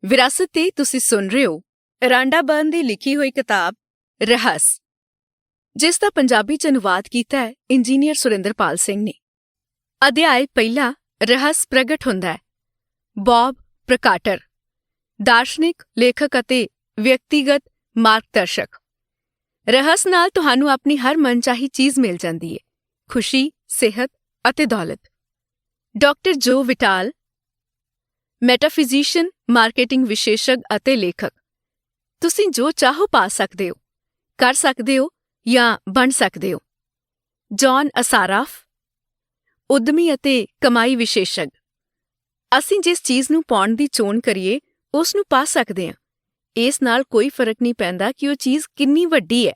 ਵਿਰਾਸਤ ਤੇ ਤੁਸੀਂ ਸੁਣ ਰਹੇ ਹੋ ਰਾਂਡਾ ਬਰਨ ਦੀ ਲਿਖੀ ਹੋਈ ਕਿਤਾਬ ਰਹੱਸ, ਜਿਸ ਦਾ ਪੰਜਾਬੀ 'ਚ ਅਨੁਵਾਦ ਕੀਤਾ ਹੈ ਇੰਜੀਨੀਅਰ ਸੁਰਿੰਦਰਪਾਲ ਸਿੰਘ ਨੇ। ਅਧਿਆਇ ਪਹਿਲਾ ਰਹੱਸ ਪ੍ਰਗਟ ਹੁੰਦਾ ਹੈ। ਬੌਬ ਪ੍ਰਕਾਟਰ, ਦਾਰਸ਼ਨਿਕ, ਲੇਖਕ ਅਤੇ ਵਿਅਕਤੀਗਤ ਮਾਰਗਦਰਸ਼ਕ। ਰਹੱਸ ਨਾਲ ਤੁਹਾਨੂੰ ਆਪਣੀ ਹਰ ਮਨਚਾਹੀ ਚੀਜ਼ ਮਿਲ ਜਾਂਦੀ ਹੈ, ਖੁਸ਼ੀ, ਸਿਹਤ ਅਤੇ ਦੌਲਤ। ਡਾਕਟਰ ਜੋ ਵਿਟਾਲ, ਮੈਟਾਫਿਜ਼ੀਸ਼ੀਅਨ, ਮਾਰਕੀਟਿੰਗ ਵਿਸ਼ੇਸ਼ੱਗ ਅਤੇ ਲੇਖਕ। ਤੁਸੀਂ ਜੋ ਚਾਹੋ ਪਾ ਸਕਦੇ ਹੋ, ਕਰ ਸਕਦੇ ਹੋ ਜਾਂ ਬਣ ਸਕਦੇ ਹੋ। ਜੌਨ ਅਸਾਰਾਫ, ਉੱਦਮੀ ਅਤੇ ਕਮਾਈ ਵਿਸ਼ੇਸ਼ੱਗ। ਅਸੀਂ ਜਿਸ ਚੀਜ਼ ਨੂੰ ਪਾਉਣ ਦੀ ਚੋਣ ਕਰੀਏ ਉਸ ਨੂੰ ਪਾ ਸਕਦੇ ਹਾਂ। ਇਸ ਨਾਲ ਕੋਈ ਫਰਕ ਨਹੀਂ ਪੈਂਦਾ ਕਿ ਉਹ ਚੀਜ਼ ਕਿੰਨੀ ਵੱਡੀ ਹੈ।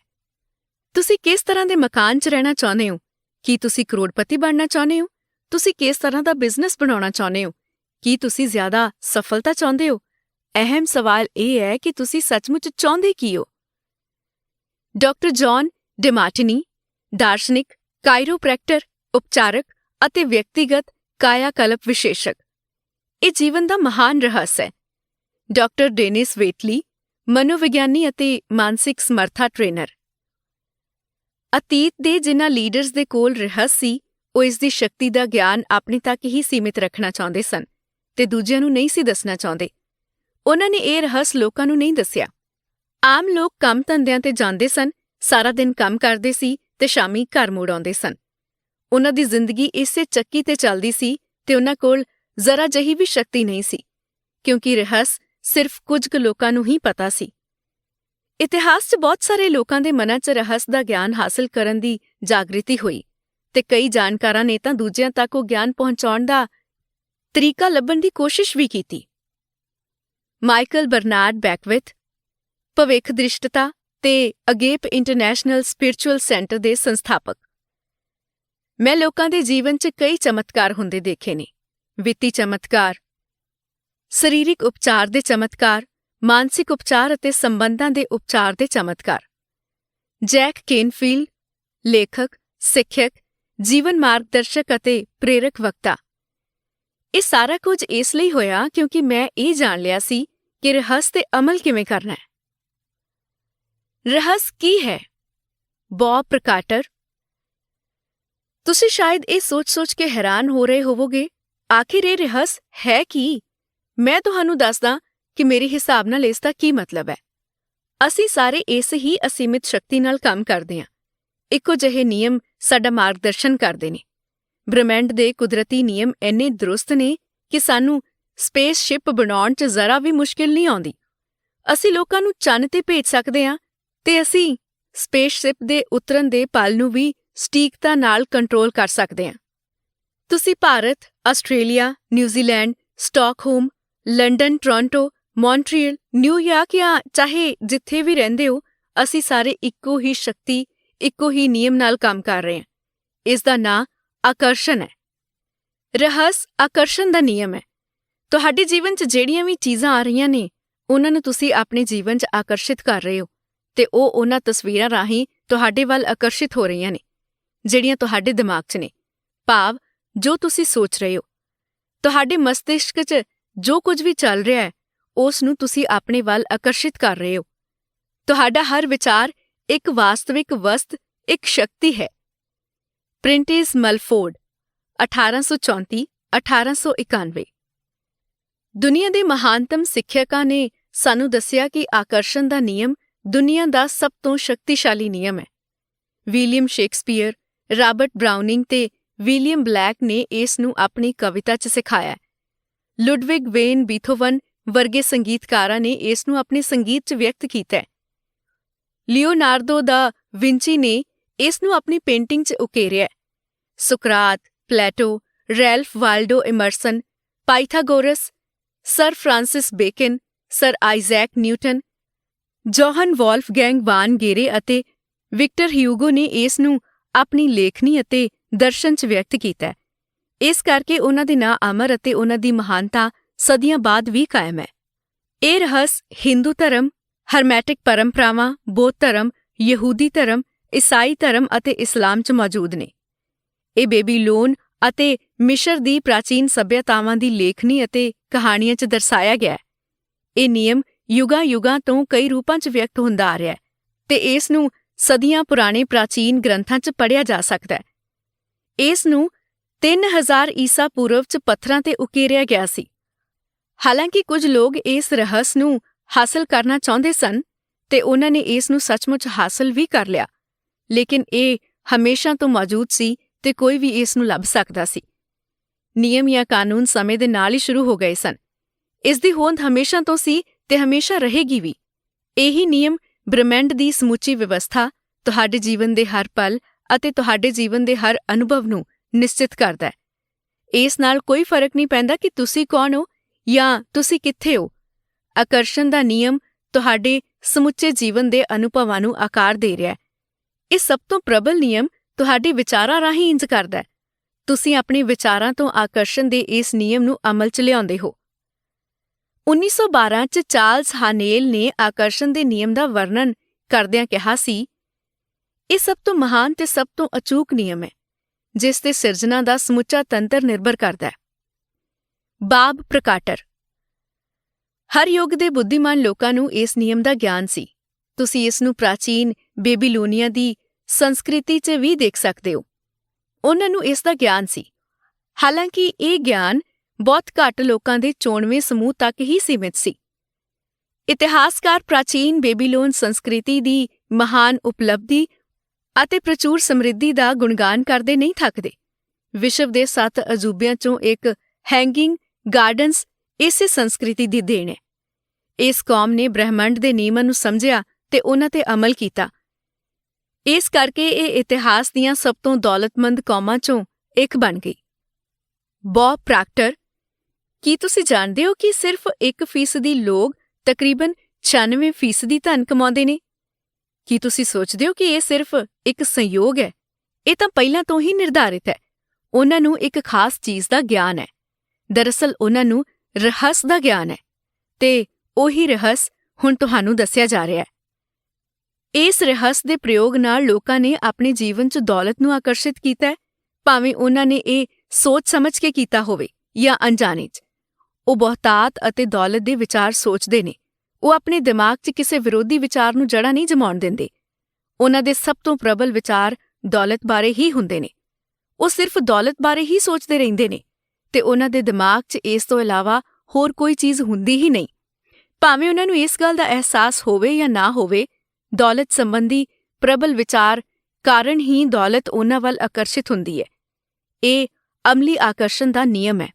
ਤੁਸੀਂ ਕਿਸ ਤਰ੍ਹਾਂ ਦੇ ਮਕਾਨ 'ਚ ਰਹਿਣਾ ਚਾਹੁੰਦੇ ਹੋ? ਕੀ ਤੁਸੀਂ ਕਰੋੜਪਤੀ ਬਣਨਾ ਚਾਹੁੰਦੇ ਹੋ? ਤੁਸੀਂ ਕਿਸ ਤਰ੍ਹਾਂ ਦਾ ਬਿਜ਼ਨਸ ਬਣਾਉਣਾ ਚਾਹੁੰਦੇ ਹੋ? ਕੀ ਤੁਸੀਂ ਜ਼ਿਆਦਾ ਸਫਲਤਾ ਚਾਹੁੰਦੇ ਹੋ? ਅਹਿਮ ਸਵਾਲ ਇਹ ਹੈ ਕਿ ਤੁਸੀਂ ਸੱਚਮੁੱਚ ਚਾਹੁੰਦੇ ਕੀ ਹੋ? ਡਾਕਟਰ ਜੌਨ ਡਿਮਾਰਟਿਨੀ, ਦਾਰਸ਼ਨਿਕ, ਕਾਇਰੋਪ੍ਰੈਕਟਰ, ਉਪਚਾਰਕ ਅਤੇ ਵਿਅਕਤੀਗਤ ਕਾਇਆ-ਕਲਪ ਵਿਸ਼ੇਸ਼ਕ। ਇਹ ਜੀਵਨ ਦਾ ਮਹਾਨ ਰਹੱਸ ਹੈ। ਡਾਕਟਰ ਡੇਨਿਸ ਵੇਟਲੀ, ਮਨੋਵਿਗਿਆਨੀ ਅਤੇ ਮਾਨਸਿਕ ਸਮਰੱਥਾ ਟ੍ਰੇਨਰ। ਅਤੀਤ ਦੇ ਜਿਨ੍ਹਾਂ ਲੀਡਰਜ਼ ਦੇ ਕੋਲ ਰਹੱਸ ਸੀ, ਉਹ ਇਸ ਦੀ ਸ਼ਕਤੀ ਦਾ ਗਿਆਨ ਆਪਣੇ ਤੱਕ ਹੀ ਸੀਮਿਤ ਰੱਖਣਾ ਚਾਹੁੰਦੇ ਸਨ ਤੇ ਦੂਜਿਆਂ ਨੂੰ ਨਹੀਂ ਸੀ ਦੱਸਣਾ ਚਾਹੁੰਦੇ। ਉਨ੍ਹਾਂ ਨੇ ਇਹ ਰਹੱਸ ਲੋਕਾਂ ਨੂੰ ਨਹੀਂ ਦੱਸਿਆ। ਆਮ ਲੋਕ ਕੰਮ-ਧੰਦਿਆਂ ਤੇ ਜਾਂਦੇ ਸਨ, ਸਾਰਾ ਦਿਨ ਕੰਮ ਕਰਦੇ ਸੀ ਤੇ ਸ਼ਾਮੀਂ ਘਰ ਮੁੜ ਆਉਂਦੇ ਸਨ। ਉਨ੍ਹਾਂ ਦੀ ਜ਼ਿੰਦਗੀ ਇਸੇ ਚੱਕੀ ਤੇ ਚੱਲਦੀ ਸੀ ਤੇ ਉਨ੍ਹਾਂ ਕੋਲ ਜ਼ਰਾ ਜਿਹੀ ਵੀ ਸ਼ਕਤੀ ਨਹੀਂ ਸੀ, ਕਿਉਂਕਿ ਰਹੱਸ ਸਿਰਫ ਕੁਝ ਕੁ ਲੋਕਾਂ ਨੂੰ ਹੀ ਪਤਾ ਸੀ। ਇਤਿਹਾਸ 'ਚ ਬਹੁਤ ਸਾਰੇ ਲੋਕਾਂ ਦੇ ਮਨਾਂ 'ਚ ਰਹੱਸ ਦਾ ਗਿਆਨ ਹਾਸਲ ਕਰਨ ਦੀ ਜਾਗ੍ਰਿਤੀ ਹੋਈ ਤੇ ਕਈ ਜਾਣਕਾਰਾਂ ਨੇ ਤਾਂ ਦੂਜਿਆਂ ਤੱਕ ਉਹ ਗਿਆਨ ਪਹੁੰਚਾਉਣ ਦਾ ਤਰੀਕਾ ਲੱਭਣ ਦੀ ਕੋਸ਼ਿਸ਼ ਵੀ ਕੀਤੀ। ਮਾਈਕਲ ਬਰਨਾਰਡ ਬੈਕਵਿਥ, ਭਵਿੱਖ ਦ੍ਰਿਸ਼ਟਤਾ ਤੇ ਅਗੇਪ ਇੰਟਰਨੈਸ਼ਨਲ ਸਪਿਰਿਚੁਅਲ ਸੈਂਟਰ ਦੇ ਸੰਸਥਾਪਕ। ਮੈਂ ਲੋਕਾਂ ਦੇ ਜੀਵਨ 'ਚ ਕਈ ਚਮਤਕਾਰ ਹੁੰਦੇ ਦੇਖੇ ਨੇ। ਵਿੱਤੀ ਚਮਤਕਾਰ, ਸਰੀਰਿਕ ਉਪਚਾਰ ਦੇ ਚਮਤਕਾਰ, ਮਾਨਸਿਕ ਉਪਚਾਰ ਅਤੇ ਸੰਬੰਧਾਂ ਦੇ ਉਪਚਾਰ ਦੇ ਚਮਤਕਾਰ। ਜੈਕ ਕੇਨਫੀਲਡ, ਲੇਖਕ, ਸਿੱਖਿਅਕ, ਜੀਵਨ ਮਾਰਗਦਰਸ਼ਕ ਅਤੇ ਪ੍ਰੇਰਕ ਵਕਤਾ। ਇਹ ਸਾਰਾ ਕੁਝ ਇਸ ਲਈ ਹੋਇਆ ਕਿਉਂਕਿ ਮੈਂ ਇਹ ਜਾਣ ਲਿਆ ਸੀ ਕਿ ਰਹੱਸ ਤੇ ਅਮਲ ਕਿਵੇਂ ਕਰਨਾ ਹੈ। ਰਹੱਸ ਕੀ ਹੈ? ਬੌਬ ਪ੍ਰਕਾਟਰ। ਤੁਸੀਂ ਸ਼ਾਇਦ ਇਹ ਸੋਚ-ਸੋਚ ਕੇ ਹੈਰਾਨ ਹੋ ਰਹੇ ਹੋਵੋਗੇ, ਆਖਿਰ ਇਹ ਰਹੱਸ ਹੈ ਕੀ? ਮੈਂ ਤੁਹਾਨੂੰ ਦੱਸਦਾ ਕਿ ਮੇਰੇ ਹਿਸਾਬ ਨਾਲ ਇਸ ਦਾ ਕੀ ਮਤਲਬ ਹੈ। ਅਸੀਂ ਸਾਰੇ ਇਸ ਹੀ ਅਸੀਮਿਤ ਸ਼ਕਤੀ ਨਾਲ ਕੰਮ ਕਰਦੇ ਹਾਂ। ਇੱਕੋ ਜਿਹੇ ਨਿਯਮ ਸਾਡਾ ਮਾਰਗਦਰਸ਼ਨ ਕਰਦੇ ਨੇ। ਬ੍ਰਹਿਮੰਡ ਦੇ ਕੁਦਰਤੀ ਨਿਯਮ ਇੰਨੇ ਦਰੁਸਤ ਨੇ ਕਿ ਸਾਨੂੰ ਸਪੇਸਸ਼ਿਪ ਬਣਾਉਣ 'ਚ ਜ਼ਰਾ ਵੀ ਮੁਸ਼ਕਿਲ ਨਹੀਂ ਆਉਂਦੀ। ਅਸੀਂ ਲੋਕਾਂ ਨੂੰ ਚੰਨ 'ਤੇ ਭੇਜ ਸਕਦੇ ਹਾਂ ਤੇ ਅਸੀਂ ਸਪੇਸਸ਼ਿਪ ਦੇ ਉਤਰਨ ਦੇ ਪਲ ਨੂੰ ਵੀ ਸਟੀਕਤਾ ਨਾਲ ਕੰਟਰੋਲ ਕਰ ਸਕਦੇ ਹਾਂ। ਤੁਸੀਂ Bharat, Australia, New Zealand, Stockholm, London, Toronto, Montreal, New York ਜਾਂ ਚਾਹੇ ਜਿੱਥੇ ਵੀ ਰਹਿੰਦੇ ਹੋ, ਅਸੀਂ ਸਾਰੇ ਇੱਕੋ ਹੀ ਸ਼ਕਤੀ, ਇੱਕੋ ਹੀ ਨਿਯਮ ਨਾਲ ਕੰਮ ਕਰ ਰਹੇ ਹਾਂ। ਇਸ ਦਾ ਨਾਂ ਆਕਰਸ਼ਣ ਹੈ। ਰਹੱਸ ਆਕਰਸ਼ਣ ਦਾ ਨਿਯਮ ਹੈ। ਤੁਹਾਡੇ ਜੀਵਨ 'ਚ ਜਿਹੜੀਆਂ ਵੀ ਚੀਜ਼ਾਂ ਆ ਰਹੀਆਂ ਨੇ, ਉਨ੍ਹਾਂ ਨੂੰ ਤੁਸੀਂ ਆਪਣੇ ਜੀਵਨ 'ਚ ਆਕਰਸ਼ਿਤ ਕਰ ਰਹੇ ਹੋ ਤੇ ਉਹ ਉਹਨਾਂ ਤਸਵੀਰਾਂ ਰਾਹੀਂ ਤੁਹਾਡੇ ਵੱਲ ਆਕਰਸ਼ਿਤ ਹੋ ਰਹੀਆਂ ਨੇ, ਜਿਹੜੀਆਂ ਤੁਹਾਡੇ ਦਿਮਾਗ 'ਚ ਨੇ। ਭਾਵ, ਜੋ ਤੁਸੀਂ ਸੋਚ ਰਹੇ ਹੋ, ਤੁਹਾਡੇ ਮਸਤਿਸ਼ਕ 'ਚ ਜੋ ਕੁਝ ਵੀ ਚੱਲ ਰਿਹਾ ਹੈ, ਉਸ ਨੂੰ ਤੁਸੀਂ ਆਪਣੇ ਵੱਲ ਆਕਰਸ਼ਿਤ ਕਰ ਰਹੇ ਹੋ। ਤੁਹਾਡਾ ਹਰ ਵਿਚਾਰ ਇੱਕ ਵਾਸਤਵਿਕ ਵਸਤ, ਇੱਕ ਸ਼ਕਤੀ ਹੈ। ਪ੍ਰਿੰਟਿਸ ਮਲਫੋਰਡ, 1834-1891। ਦੁਨੀਆ ਦੇ ਮਹਾਨਤਮ ਸਿੱਖਿਅਕਾਂ ਨੇ ਸਾਨੂੰ ਦੱਸਿਆ ਕਿ ਆਕਰਸ਼ਣ ਦਾ ਨਿਯਮ ਦੁਨੀਆ ਦਾ ਸਭ ਤੋਂ ਸ਼ਕਤੀਸ਼ਾਲੀ ਨਿਯਮ ਹੈ। ਵਿਲੀਅਮ ਸ਼ੇਕਸਪੀਅਰ, ਰਾਬਰਟ ਬਰਾਉਨਿੰਗ ਤੇ ਵਿਲੀਅਮ ਬਲੈਕ ਨੇ ਇਸ ਨੂੰ ਆਪਣੀ ਕਵਿਤਾ 'ਚ ਸਿਖਾਇਆ। ਲੁਡਵਿਗ ਵੇਨ ਬੀਥੋਵਨ ਵਰਗੇ ਸੰਗੀਤਕਾਰਾਂ ਨੇ ਇਸ ਨੂੰ ਆਪਣੇ ਸੰਗੀਤ 'ਚ ਵਿਅਕਤ ਕੀਤਾ। ਲਿਓਨਾਰਦੋ ਦਾ ਵਿੰਚੀ ਨੇ ਇਸ ਨੂੰ ਆਪਣੀ ਪੇਂਟਿੰਗ 'ਚ ਉਕੇਰਿਆ। ਸੁਕਰਾਤ, Plato, Ralph Waldo Emerson, Pythagoras, Sir Francis Bacon, Sir Isaac Newton, Johann Wolfgang von Goethe ਅਤੇ ਵਿਕਟਰ ਹਿਊਗੋ ਨੇ ਇਸ ਨੂੰ ਆਪਣੀ ਲੇਖਣੀ ਅਤੇ ਦਰਸ਼ਨ 'ਚ ਵਿਅਕਤ ਕੀਤਾ। ਇਸ ਕਰਕੇ ਉਨ੍ਹਾਂ ਦੇ ਨਾਂ ਅਮਰ ਅਤੇ ਉਨ੍ਹਾਂ ਦੀ ਮਹਾਨਤਾ ਸਦੀਆਂ ਬਾਅਦ ਵੀ ਕਾਇਮ ਹੈ। ਇਹ ਰਹੱਸ ਹਿੰਦੂ ਧਰਮ, ਹਰਮੈਟਿਕ ਪਰੰਪਰਾਵਾਂ, ਬੌਧ ਧਰਮ, ਯਹੂਦੀ ਧਰਮ, ਈਸਾਈ ਧਰਮ ਅਤੇ ਇਸਲਾਮ 'ਚ ਮੌਜੂਦ ਨੇ। ਇਹ ਬੇਬੀਲੋਨ ਅਤੇ ਮਿਸ਼ਰ ਦੀ ਪ੍ਰਾਚੀਨ ਸੱਭਿਅਤਾਵਾਂ ਦੀ ਲੇਖਣੀ ਅਤੇ ਕਹਾਣੀਆਂ 'ਚ ਦਰਸਾਇਆ ਗਿਆ ਹੈ। ਇਹ ਨਿਯਮ ਯੁਗਾਂ ਤੋਂ ਕਈ ਰੂਪਾਂ 'ਚ ਵਿਅਕਤ ਹੁੰਦਾ ਆ ਰਿਹਾ ਹੈ ਤੇ ਇਸ ਨੂੰ ਸਦੀਆਂ ਪੁਰਾਣੇ ਪ੍ਰਾਚੀਨ ਗ੍ਰੰਥਾਂ 'ਚ ਪੜ੍ਹਿਆ ਜਾ ਸਕਦਾ ਹੈ। ਇਸ ਨੂੰ 3000 ਈਸਾ ਪੂਰਵ 'ਚ ਪੱਥਰਾਂ ਤੇ ਉਕੇਰਿਆ ਗਿਆ ਸੀ। ਹਾਲਾਂਕਿ ਕੁਝ ਲੋਕ ਇਸ ਰਹੱਸ ਨੂੰ ਹਾਸਲ ਕਰਨਾ ਚਾਹੁੰਦੇ ਸਨ ਤੇ ਉਹਨਾਂ ਨੇ ਇਸ ਨੂੰ ਸੱਚਮੁੱਚ ਹਾਸਲ ਵੀ ਕਰ ਲਿਆ, ਲੇਕਿਨ ਇਹ ਹਮੇਸ਼ਾ ਤੋਂ ਮੌਜੂਦ ਸੀ ਤੇ ਕੋਈ ਵੀ ਇਸ ਨੂੰ ਲੱਭ ਸਕਦਾ ਸੀ। ਨਿਯਮ ਜਾਂ ਕਾਨੂੰਨ ਸਮੇਂ ਦੇ ਨਾਲ ਹੀ ਸ਼ੁਰੂ ਹੋ ਗਏ ਸਨ। ਇਸ ਦੀ ਹੋਂਦ ਹਮੇਸ਼ਾ ਤੋਂ ਸੀ ਤੇ ਹਮੇਸ਼ਾ ਰਹੇਗੀ ਵੀ। ਇਹੀ ਨਿਯਮ ਬ੍ਰਹਿਮੰਡ ਦੀ ਸਮੁੱਚੀ ਵਿਵਸਥਾ, ਤੁਹਾਡੇ ਜੀਵਨ ਦੇ ਹਰ ਪਲ ਅਤੇ ਤੁਹਾਡੇ ਜੀਵਨ ਦੇ ਹਰ ਅਨੁਭਵ ਨੂੰ ਨਿਸ਼ਚਿਤ ਕਰਦਾ ਹੈ। ਇਸ ਨਾਲ ਕੋਈ ਫਰਕ ਨਹੀਂ ਪੈਂਦਾ ਕਿ ਤੁਸੀਂ ਕੌਣ ਹੋ ਜਾਂ ਤੁਸੀਂ ਕਿੱਥੇ ਹੋ। ਆਕਰਸ਼ਣ ਦਾ ਨਿਯਮ ਤੁਹਾਡੇ ਸਮੁੱਚੇ ਜੀਵਨ ਦੇ ਅਨੁਭਵਾਂ ਨੂੰ ਆਕਾਰ ਦੇ ਰਿਹਾ ਹੈ। ਇਹ ਸਭ ਤੋਂ ਪ੍ਰਬਲ ਨਿਯਮ ਤੁਹਾਡੇ ਵਿਚਾਰਾਂ ਰਾਹੀਂ ਇੰਜ ਕਰਦਾ ਹੈ। ਤੁਸੀਂ ਆਪਣੇ ਵਿਚਾਰਾਂ ਤੋਂ ਆਕਰਸ਼ਣ ਦੇ ਇਸ ਨਿਯਮ ਨੂੰ ਅਮਲ 'ਚ ਲਿਆਉਂਦੇ ਹੋ। 1912 'ਚ ਚਾਰਲਸ ਹਾਨੇਲ ਨੇ ਆਕਰਸ਼ਣ ਦੇ ਨਿਯਮ ਦਾ ਵਰਣਨ ਕਰਦਿਆਂ ਕਿਹਾ ਸੀ, ਇਹ ਸਭ ਤੋਂ ਮਹਾਨ ਤੇ ਸਭ ਤੋਂ ਅਚੂਕ ਨਿਯਮ ਹੈ ਜਿਸ ਤੇ ਸਿਰਜਣਾ ਦਾ ਸਮੁੱਚਾ ਤੰਤਰ ਨਿਰਭਰ ਕਰਦਾ ਹੈ। ਬਾਬ ਪ੍ਰਕਾਟਰ। ਹਰ ਯੁੱਗ ਦੇ ਬੁੱਧੀਮਾਨ ਲੋਕਾਂ ਨੂੰ ਇਸ ਨਿਯਮ ਦਾ ਗਿਆਨ ਸੀ। ਤੁਸੀਂ ਇਸ ਨੂੰ ਪ੍ਰਾਚੀਨ ਬੇਬੀਲੋਨੀਆ ਦੀ ਸੰਸਕ੍ਰਿਤੀ 'ਚ ਵੀ ਦੇਖ ਸਕਦੇ ਹੋ। ਉਹਨਾਂ ਨੂੰ ਇਸ ਦਾ ਗਿਆਨ ਸੀ। ਹਾਲਾਂਕਿ ਇਹ ਗਿਆਨ ਬਹੁਤ ਘੱਟ ਲੋਕਾਂ ਦੇ ਚੋਣਵੇਂ ਸਮੂਹ ਤੱਕ ਹੀ ਸੀਮਿਤ ਸੀ। ਇਤਿਹਾਸਕਾਰ ਪ੍ਰਾਚੀਨ ਬੇਬੀਲੋਨ ਸੰਸਕ੍ਰਿਤੀ ਦੀ ਮਹਾਨ ਉਪਲਬਧੀ ਅਤੇ ਪ੍ਰਚੁਰ ਸਮਰਿੱਧੀ ਦਾ ਗੁਣਗਾਨ ਕਰਦੇ ਨਹੀਂ ਥੱਕਦੇ। ਵਿਸ਼ਵ ਦੇ 7 ਅਜੂਬਿਆਂ 'ਚੋਂ ਇੱਕ ਹੈਂਗਿੰਗ ਗਾਰਡਨਸ ਇਸੇ ਸੰਸਕ੍ਰਿਤੀ ਦੀ ਦੇਣ ਹੈ। ਇਸ ਕੌਮ ਨੇ ਬ੍ਰਹਿਮੰਡ ਦੇ ਨਿਯਮਾਂ ਨੂੰ ਸਮਝਿਆ ਤੇ ਉਹਨਾਂ ਤੇ ਅਮਲ ਕੀਤਾ। ਇਸ ਕਰਕੇ ਇਹ ਇਤਿਹਾਸ ਦੀਆਂ ਸਭ ਤੋਂ ਦੌਲਤਮੰਦ ਕੌਮਾਂ 'ਚੋਂ ਇੱਕ ਬਣ ਗਈ। ਬੌਬ ਪ੍ਰੈਕਟਰ। ਕੀ ਤੁਸੀਂ ਜਾਣਦੇ ਹੋ ਕਿ ਸਿਰਫ 1% ਲੋਕ ਤਕਰੀਬਨ 96% ਧਨ ਕਮਾਉਂਦੇ ਨੇ? ਕੀ ਤੁਸੀਂ ਸੋਚਦੇ ਹੋ ਕਿ ਇਹ ਸਿਰਫ ਇੱਕ ਸੰਯੋਗ ਹੈ? ਇਹ ਤਾਂ ਪਹਿਲਾਂ ਤੋਂ ਹੀ ਨਿਰਧਾਰਿਤ ਹੈ। ਉਹਨਾਂ ਨੂੰ ਇੱਕ ਖਾਸ ਚੀਜ਼ ਦਾ ਗਿਆਨ ਹੈ। ਦਰਅਸਲ ਉਹਨਾਂ ਨੂੰ ਰਹੱਸ ਦਾ ਗਿਆਨ ਹੈ ਤੇ ਉਹੀ ਰਹੱਸ ਹੁਣ ਤੁਹਾਨੂੰ ਦੱਸਿਆ ਜਾ ਰਿਹਾ ਹੈ। ਇਸ ਰਹੱਸ ਦੇ ਪ੍ਰਯੋਗ ਨਾਲ ਲੋਕਾਂ ਨੇ ਆਪਣੇ ਜੀਵਨ 'ਚ ਦੌਲਤ ਨੂੰ ਆਕਰਸ਼ਿਤ ਕੀਤਾ ਹੈ, ਭਾਵੇਂ ਉਹਨਾਂ ਨੇ ਇਹ ਸੋਚ ਸਮਝ ਕੇ ਕੀਤਾ ਹੋਵੇ ਜਾਂ ਅਣਜਾਣੇ 'ਚ। ਉਹ ਬਹੁਤਾਤ ਅਤੇ ਦੌਲਤ ਦੇ ਵਿਚਾਰ ਸੋਚਦੇ ਨੇ। ਉਹ ਆਪਣੇ ਦਿਮਾਗ 'ਚ ਕਿਸੇ ਵਿਰੋਧੀ ਵਿਚਾਰ ਨੂੰ ਜੜ੍ਹਾਂ ਨਹੀਂ ਜਮਾਉਣ ਦਿੰਦੇ। ਉਹਨਾਂ ਦੇ ਸਭ ਤੋਂ ਪ੍ਰਬਲ ਵਿਚਾਰ ਦੌਲਤ ਬਾਰੇ ਹੀ ਹੁੰਦੇ ਨੇ। ਉਹ ਸਿਰਫ ਦੌਲਤ ਬਾਰੇ ਹੀ ਸੋਚਦੇ ਰਹਿੰਦੇ ਨੇ ਤੇ ਉਹਨਾਂ ਦੇ ਦਿਮਾਗ 'ਚ ਇਸ ਤੋਂ ਇਲਾਵਾ ਹੋਰ ਕੋਈ ਚੀਜ਼ ਹੁੰਦੀ ਹੀ ਨਹੀਂ। ਭਾਵੇਂ ਉਹਨਾਂ ਨੂੰ ਇਸ ਗੱਲ ਦਾ ਅਹਿਸਾਸ ਹੋਵੇ ਜਾਂ ਨਾ ਹੋਵੇ, ਦੌਲਤ ਸੰਬੰਧੀ ਪ੍ਰਬਲ ਵਿਚਾਰ ਕਾਰਨ ਹੀ ਦੌਲਤ ਉਹਨਾਂ ਵੱਲ ਆਕਰਸ਼ਿਤ ਹੁੰਦੀ ਹੈ। ਇਹ ਅਮਲੀ ਆਕਰਸ਼ਣ ਦਾ ਨਿਯਮ ਹੈ।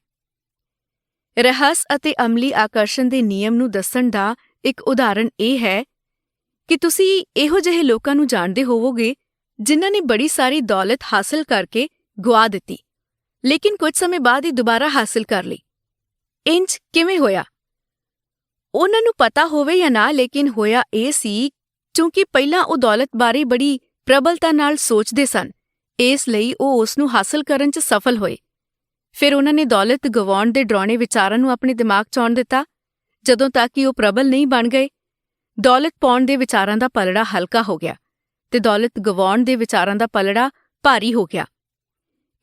ਰਹੱਸ ਅਤੇ ਅਮਲੀ ਆਕਰਸ਼ਣ ਦੇ ਨਿਯਮ ਨੂੰ ਦੱਸਣ ਦਾ ਇੱਕ ਉਦਾਹਰਣ ਇਹ ਹੈ ਕਿ ਤੁਸੀਂ ਇਹੋ ਜਿਹੇ ਲੋਕਾਂ ਨੂੰ ਜਾਣਦੇ ਹੋਵੋਗੇ ਜਿਨ੍ਹਾਂ ਨੇ ਬੜੀ ਸਾਰੀ ਦੌਲਤ ਹਾਸਲ ਕਰਕੇ ਗੁਆ ਦਿੱਤੀ, ਲੇਕਿਨ ਕੁਝ ਸਮੇਂ ਬਾਅਦ ਹੀ ਦੁਬਾਰਾ ਹਾਸਲ ਕਰ ਲਈ। ਇੰਜ ਕਿਵੇਂ ਹੋਇਆ? ਉਹਨਾਂ ਨੂੰ ਪਤਾ ਹੋਵੇ ਜਾਂ ਨਾ, ਲੇਕਿਨ ਹੋਇਆ ਇਹ ਸੀ ਕਿਉਂਕਿ ਪਹਿਲਾਂ ਉਹ ਦੌਲਤ ਬਾਰੇ ਬੜੀ ਪ੍ਰਬਲਤਾ ਨਾਲ ਸੋਚਦੇ ਸਨ, ਇਸ ਲਈ ਉਹ ਉਸ ਨੂੰ ਹਾਸਲ ਕਰਨ 'ਚ ਸਫਲ ਹੋਏ। ਫਿਰ ਉਹਨਾਂ ਨੇ ਦੌਲਤ ਗਵਾਉਣ ਦੇ ਡਰਾਉਣੇ ਵਿਚਾਰਾਂ ਨੂੰ ਆਪਣੇ ਦਿਮਾਗ 'ਚ ਆਉਣ ਦਿੱਤਾ। ਜਦੋਂ ਤੱਕ ਕਿ ਉਹ ਪ੍ਰਬਲ ਨਹੀਂ ਬਣ ਗਏ, ਦੌਲਤ ਪਾਉਣ ਦੇ ਵਿਚਾਰਾਂ ਦਾ ਪਲੜਾ ਹਲਕਾ ਹੋ ਗਿਆ ਤੇ ਦੌਲਤ ਗਵਾਉਣ ਦੇ ਵਿਚਾਰਾਂ ਦਾ ਪਲੜਾ ਭਾਰੀ ਹੋ ਗਿਆ।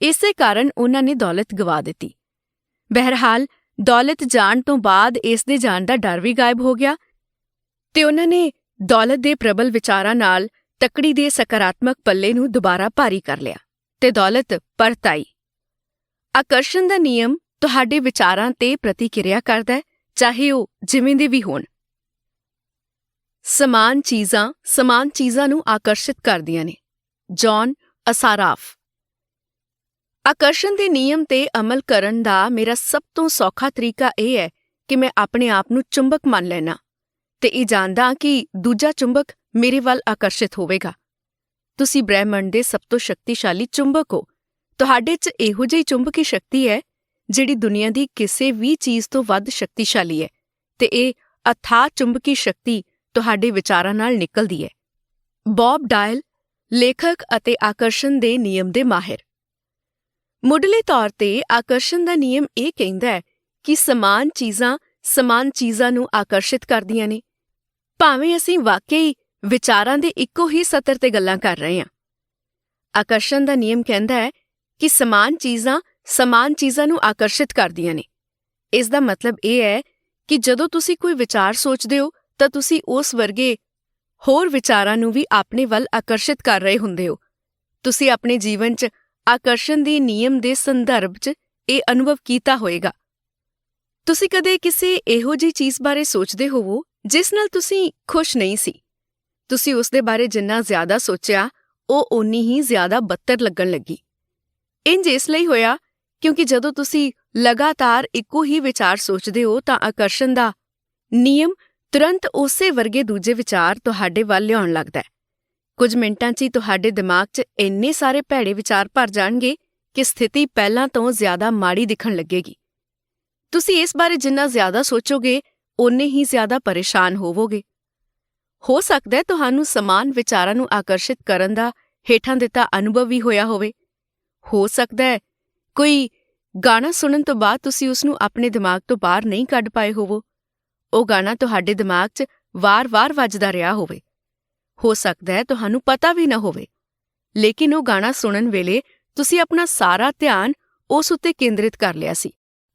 ਇਸੇ ਕਾਰਨ ਉਹਨਾਂ ਨੇ ਦੌਲਤ ਗਵਾ ਦਿੱਤੀ। ਬਹਰਹਾਲ, ਦੌਲਤ ਜਾਣ ਤੋਂ ਬਾਅਦ ਇਸ ਦੇ ਜਾਣ ਦਾ ਡਰ ਵੀ ਗਾਇਬ ਹੋ ਗਿਆ ਤੇ ਉਹਨਾਂ ਨੇ ਦੌਲਤ ਦੇ ਪ੍ਰਬਲ ਵਿਚਾਰਾਂ ਨਾਲ ਤੱਕੜੀ ਦੇ ਸਕਾਰਾਤਮਕ ਪੱਲੇ ਨੂੰ ਦੁਬਾਰਾ ਭਾਰੀ ਕਰ ਲਿਆ ਤੇ ਦੌਲਤ ਪਰਤ ਆਈ। ਆਕਰਸ਼ਣ ਦਾ ਨਿਯਮ ਤੁਹਾਡੇ ਵਿਚਾਰਾਂ ਤੇ ਪ੍ਰਤੀਕਿਰਿਆ ਕਰਦਾ ਹੈ, ਚਾਹੇ ਉਹ ਜਿਵੇਂ ਦੇ ਵੀ ਹੋਣ। ਸਮਾਨ ਚੀਜ਼ਾਂ ਨੂੰ ਆਕਰਸ਼ਿਤ ਕਰਦੀਆਂ ਨੇ। ਜੌਨ ਅਸਾਰਾਫ। ਆਕਰਸ਼ਣ ਦੇ ਨਿਯਮ ਤੇ ਅਮਲ ਕਰਨ ਦਾ ਮੇਰਾ ਸਭ ਤੋਂ ਸੌਖਾ ਤਰੀਕਾ ਇਹ ਹੈ ਕਿ ਮੈਂ ਆਪਣੇ ਆਪ ਨੂੰ ਚੁੰਬਕ ਮੰਨ ਲੈਣਾ ਤੇ ਇਹ ਜਾਣਦਾ ਕਿ ਦੂਜਾ ਚੁੰਬਕ ਮੇਰੇ ਵੱਲ ਆਕਰਸ਼ਿਤ ਹੋਵੇਗਾ। ਤੁਸੀਂ ਬ੍ਰਹਿਮੰਡ ਦੇ ਸਭ ਤੋਂ ਸ਼ਕਤੀਸ਼ਾਲੀ ਚੁੰਬਕ ਹੋ। ਤੁਹਾਡੇ 'ਚ ਇਹੋ ਜਿਹੀ ਚੁੰਬਕੀ ਸ਼ਕਤੀ ਹੈ ਜਿਹੜੀ ਦੁਨੀਆ ਦੀ ਕਿਸੇ ਵੀ ਚੀਜ਼ ਤੋਂ ਵੱਧ ਸ਼ਕਤੀਸ਼ਾਲੀ ਹੈ ਤੇ ਇਹ ਅਥਾਹ ਚੁੰਬਕੀ ਸ਼ਕਤੀ ਤੁਹਾਡੇ ਵਿਚਾਰਾਂ ਨਾਲ ਨਿਕਲਦੀ ਹੈ। ਬੌਬ ਡਾਇਲ, ਲੇਖਕ ਅਤੇ ਆਕਰਸ਼ਣ ਦੇ ਨਿਯਮ ਦੇ ਮਾਹਿਰ। ਮੁੱਢਲੇ ਤੌਰ ਤੇ ਆਕਰਸ਼ਣ ਦਾ ਨਿਯਮ ਇਹ ਕਹਿੰਦਾ ਹੈ ਕਿ ਸਮਾਨ ਚੀਜ਼ਾਂ ਨੂੰ ਆਕਰਸ਼ਿਤ ਕਰਦੀਆਂ ਨੇ, ਭਾਵੇਂ ਅਸੀਂ ਵਾਕਈ ਵਿਚਾਰਾਂ ਦੇ ਇੱਕੋ ਹੀ ਸਤਰ ਤੇ ਗੱਲਾਂ ਕਰ ਰਹੇ ਹਾਂ। ਆਕਰਸ਼ਣ ਦਾ ਨਿਯਮ ਕਹਿੰਦਾ ਹੈ ਕਿ ਸਮਾਨ ਚੀਜ਼ਾਂ ਨੂੰ ਆਕਰਸ਼ਿਤ ਕਰਦੀਆਂ ਨੇ। ਇਸ ਦਾ ਮਤਲਬ ਇਹ ਹੈ ਕਿ ਜਦੋਂ ਤੁਸੀਂ ਕੋਈ ਵਿਚਾਰ ਸੋਚਦੇ ਹੋ ਤਾਂ ਤੁਸੀਂ ਉਸ ਵਰਗੇ ਹੋਰ ਵਿਚਾਰਾਂ ਨੂੰ ਵੀ ਆਪਣੇ ਵੱਲ ਆਕਰਸ਼ਿਤ ਕਰ ਰਹੇ ਹੁੰਦੇ ਹੋ। ਤੁਸੀਂ ਆਪਣੇ ਜੀਵਨ 'ਚ ਆਕਰਸ਼ਣ ਦੇ ਨਿਯਮ ਦੇ ਸੰਦਰਭ 'ਚ ਇਹ ਅਨੁਭਵ ਕੀਤਾ ਹੋਵੇਗਾ। ਤੁਸੀਂ ਕਦੇ ਕਿਸੇ ਇਹੋ ਜਿਹੀ ਚੀਜ਼ ਬਾਰੇ ਸੋਚਦੇ ਹੋਵੋ ਜਿਸ ਨਾਲ ਤੁਸੀਂ ਖੁਸ਼ ਨਹੀਂ ਸੀ। ਤੁਸੀਂ ਉਸ ਦੇ ਬਾਰੇ ਜਿੰਨਾ ਜ਼ਿਆਦਾ ਸੋਚਿਆ, ਉਹ ਓਨੀ ਹੀ ਜ਼ਿਆਦਾ ਬੱਤਰ ਲੱਗਣ ਲੱਗੀ। ਇੰਜ ਇਸ ਲਈ ਹੋਇਆ ਕਿਉਂਕਿ ਜਦੋਂ ਤੁਸੀਂ ਲਗਾਤਾਰ ਇੱਕੋ ਹੀ ਵਿਚਾਰ ਸੋਚਦੇ ਹੋ ਤਾਂ ਆਕਰਸ਼ਣ ਦਾ ਨਿਯਮ ਤੁਰੰਤ ਉਸੇ ਵਰਗੇ ਦੂਜੇ ਵਿਚਾਰ ਤੁਹਾਡੇ ਵੱਲ ਲਿਆਉਣ ਲੱਗਦਾ ਹੈ। ਕੁਝ ਮਿੰਟਾਂ 'ਚ ਹੀ ਤੁਹਾਡੇ ਦਿਮਾਗ 'ਚ ਇੰਨੇ ਸਾਰੇ ਭੈੜੇ ਵਿਚਾਰ ਭਰ ਜਾਣਗੇ ਕਿ ਸਥਿਤੀ ਪਹਿਲਾਂ ਤੋਂ ਜ਼ਿਆਦਾ ਮਾੜੀ ਦਿਖਣ ਲੱਗੇਗੀ। ਤੁਸੀਂ ਇਸ ਬਾਰੇ ਜਿੰਨਾ ਜ਼ਿਆਦਾ ਸੋਚੋਗੇ, ਓਨੇ ਹੀ ਜ਼ਿਆਦਾ ਪਰੇਸ਼ਾਨ ਹੋਵੋਗੇ। ਹੋ ਸਕਦਾ ਹੈ ਤੁਹਾਨੂੰ ਸਮਾਨ ਵਿਚਾਰਾਂ ਨੂੰ ਆਕਰਸ਼ਿਤ ਕਰਨ ਦਾ ਹੇਠਾਂ ਦਿੱਤਾ ਅਨੁਭਵ ਵੀ ਹੋਇਆ ਹੋਵੇ। ਹੋ ਸਕਦਾ ਹੈ ਕੋਈ ਗਾਣਾ ਸੁਣਨ ਤੋਂ ਬਾਅਦ ਤੁਸੀਂ ਉਸ ਨੂੰ ਆਪਣੇ ਦਿਮਾਗ ਤੋਂ ਬਾਹਰ ਨਹੀਂ ਕੱਢ ਪਾਏ ਹੋਵੋ। ਉਹ ਗਾਣਾ ਤੁਹਾਡੇ ਦਿਮਾਗ 'ਚ ਵਾਰ-ਵਾਰ ਵੱਜਦਾ ਰਿਹਾ ਹੋਵੇ। ਹੋ ਸਕਦਾ ਹੈ ਤੁਹਾਨੂੰ ਪਤਾ ਵੀ ਨਾ ਹੋਵੇ, ਲੇਕਿਨ ਉਹ ਗਾਣਾ ਸੁਣਨ ਵੇਲੇ ਤੁਸੀਂ ਆਪਣਾ ਸਾਰਾ ਧਿਆਨ ਉਸ ਉੱਤੇ ਕੇਂਦਰਿਤ ਕਰ ਲਿਆ ਸੀ।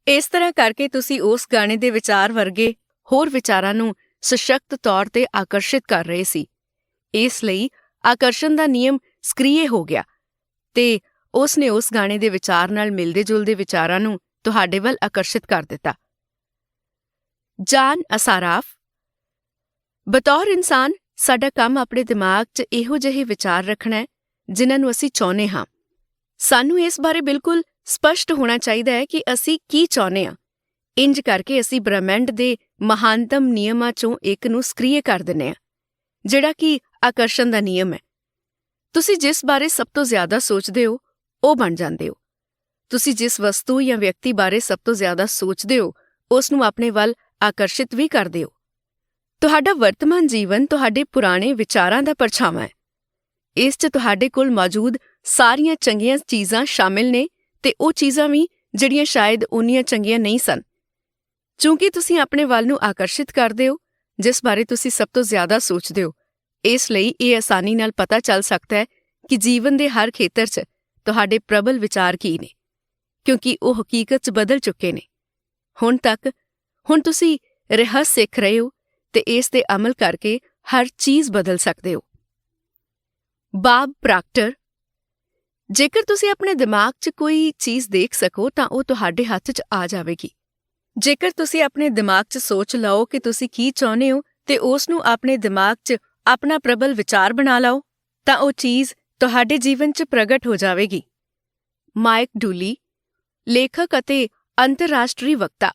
ਇਸ ਤਰ੍ਹਾਂ ਕਰਕੇ ਤੁਸੀਂ ਉਸ ਗਾਣੇ ਦੇ ਵਿਚਾਰ ਵਰਗੇ ਹੋਰ ਵਿਚਾਰਾਂ ਨੂੰ ਸਸ਼ਕਤ ਤੌਰ ਤੇ ਆਕਰਸ਼ਿਤ ਕਰ ਰਹੇ ਸੀ। ਇਸ ਲਈ ਆਕਰਸ਼ਣ ਦਾ ਨਿਯਮ ਸਕ੍ਰਿਏ ਹੋ ਗਿਆ ਤੇ ਉਸ ਨੇ ਉਸ ਗਾਣੇ ਦੇ ਵਿਚਾਰ ਨਾਲ ਮਿਲਦੇ-ਜੁਲਦੇ ਵਿਚਾਰਾਂ ਨੂੰ ਤੁਹਾਡੇ ਵੱਲ ਆਕਰਸ਼ਿਤ ਕਰ ਦਿੱਤਾ। ਜਾਨ ਅਸਾਰਾਫ: ਬਤੌਰ ਇਨਸਾਨ ਸਾਡਾ ਕੰਮ ਆਪਣੇ ਦਿਮਾਗ 'ਚ ਇਹੋ ਜਿਹੇ ਵਿਚਾਰ ਰੱਖਣਾ ਹੈ ਜਿਨ੍ਹਾਂ ਨੂੰ ਅਸੀਂ ਚਾਹੁੰਦੇ ਹਾਂ। ਸਾਨੂੰ ਇਸ ਬਾਰੇ ਬਿਲਕੁਲ ਸਪਸ਼ਟ ਹੋਣਾ ਚਾਹੀਦਾ ਹੈ ਕਿ ਅਸੀਂ ਕੀ ਚਾਹੁੰਦੇ ਹਾਂ। ਇੰਜ ਕਰਕੇ ਅਸੀਂ ਬ੍ਰਹਿਮੰਡ ਦੇ ਮਹਾਨਤਮ ਨਿਯਮਾਂ 'ਚੋਂ ਇੱਕ ਨੂੰ ਸਕ੍ਰਿਏ ਕਰ ਦਿੰਦੇ ਹਾਂ, ਜਿਹੜਾ ਕਿ ਆਕਰਸ਼ਣ ਦਾ ਨਿਯਮ ਹੈ। ਤੁਸੀਂ ਜਿਸ ਬਾਰੇ ਸਭ ਤੋਂ ਜ਼ਿਆਦਾ ਸੋਚਦੇ ਹੋ, ਉਹ ਬਣ ਜਾਂਦੇ ਹੋ। ਤੁਸੀਂ ਜਿਸ ਵਸਤੂ ਜਾਂ ਵਿਅਕਤੀ ਬਾਰੇ ਸਭ ਤੋਂ ਜ਼ਿਆਦਾ ਸੋਚਦੇ ਹੋ, ਉਸ ਨੂੰ ਆਪਣੇ ਵੱਲ ਆਕਰਸ਼ਿਤ ਵੀ ਕਰਦੇ ਹੋ। ਤੁਹਾਡਾ ਵਰਤਮਾਨ ਜੀਵਨ ਤੁਹਾਡੇ ਪੁਰਾਣੇ ਵਿਚਾਰਾਂ ਦਾ ਪਰਛਾਵਾਂ ਹੈ। ਇਸ 'ਚ ਤੁਹਾਡੇ ਕੋਲ ਮੌਜੂਦ ਸਾਰੀਆਂ ਚੰਗੀਆਂ ਚੀਜ਼ਾਂ ਸ਼ਾਮਿਲ ਨੇ ਤੇ ਉਹ ਚੀਜ਼ਾਂ ਵੀ ਜਿਹੜੀਆਂ ਸ਼ਾਇਦ ਓਨੀਆਂ ਚੰਗੀਆਂ ਨਹੀਂ ਸਨ। ਚੂੰਕਿ ਤੁਸੀਂ ਆਪਣੇ ਵੱਲ ਨੂੰ ਆਕਰਸ਼ਿਤ ਕਰਦੇ ਹੋ ਜਿਸ ਬਾਰੇ ਤੁਸੀਂ ਸਭ ਤੋਂ ਜ਼ਿਆਦਾ ਸੋਚਦੇ ਹੋ, ਇਸ ਲਈ ਇਹ ਆਸਾਨੀ ਨਾਲ ਪਤਾ ਚੱਲ ਸਕਦਾ ਹੈ ਕਿ ਜੀਵਨ ਦੇ ਹਰ ਖੇਤਰ 'ਚ ਤੁਹਾਡੇ ਪ੍ਰਬਲ ਵਿਚਾਰ ਕੀ ਨੇ, ਕਿਉਂਕਿ ਉਹ ਹਕੀਕਤ 'ਚ ਬਦਲ ਚੁੱਕੇ ਨੇ। ਹੁਣ ਤੁਸੀਂ ਰਹੱਸ ਸਿੱਖ ਰਹੇ ਹੋ ਤੇ ਇਸ ਤੇ ਅਮਲ ਕਰਕੇ ਹਰ ਚੀਜ਼ ਬਦਲ ਸਕਦੇ ਹੋ। ਬਾਬ ਪ੍ਰਾਕਟਰ: ਜੇਕਰ ਤੁਸੀਂ ਆਪਣੇ ਦਿਮਾਗ 'ਚ ਕੋਈ ਚੀਜ਼ ਦੇਖ ਸਕੋ ਤਾਂ ਉਹ ਤੁਹਾਡੇ ਹੱਥ 'ਚ ਆ ਜਾਵੇਗੀ। ਜੇਕਰ ਤੁਸੀਂ ਆਪਣੇ ਦਿਮਾਗ 'ਚ ਸੋਚ ਲਓ ਕਿ ਤੁਸੀਂ ਕੀ ਚਾਹੁੰਦੇ ਹੋ ਤੇ ਉਸ ਨੂੰ ਆਪਣੇ ਦਿਮਾਗ 'ਚ ਆਪਣਾ ਪ੍ਰਬਲ ਵਿਚਾਰ ਬਣਾ ਲਓ ਤਾਂ ਉਹ ਚੀਜ਼ ਤੁਹਾਡੇ ਜੀਵਨ 'ਚ ਪ੍ਰਗਟ ਹੋ ਜਾਵੇਗੀ। ਮਾਈਕ ਡੂਲੀ, ਲੇਖਕ ਅਤੇ ਅੰਤਰਰਾਸ਼ਟਰੀ ਵਕਤਾ: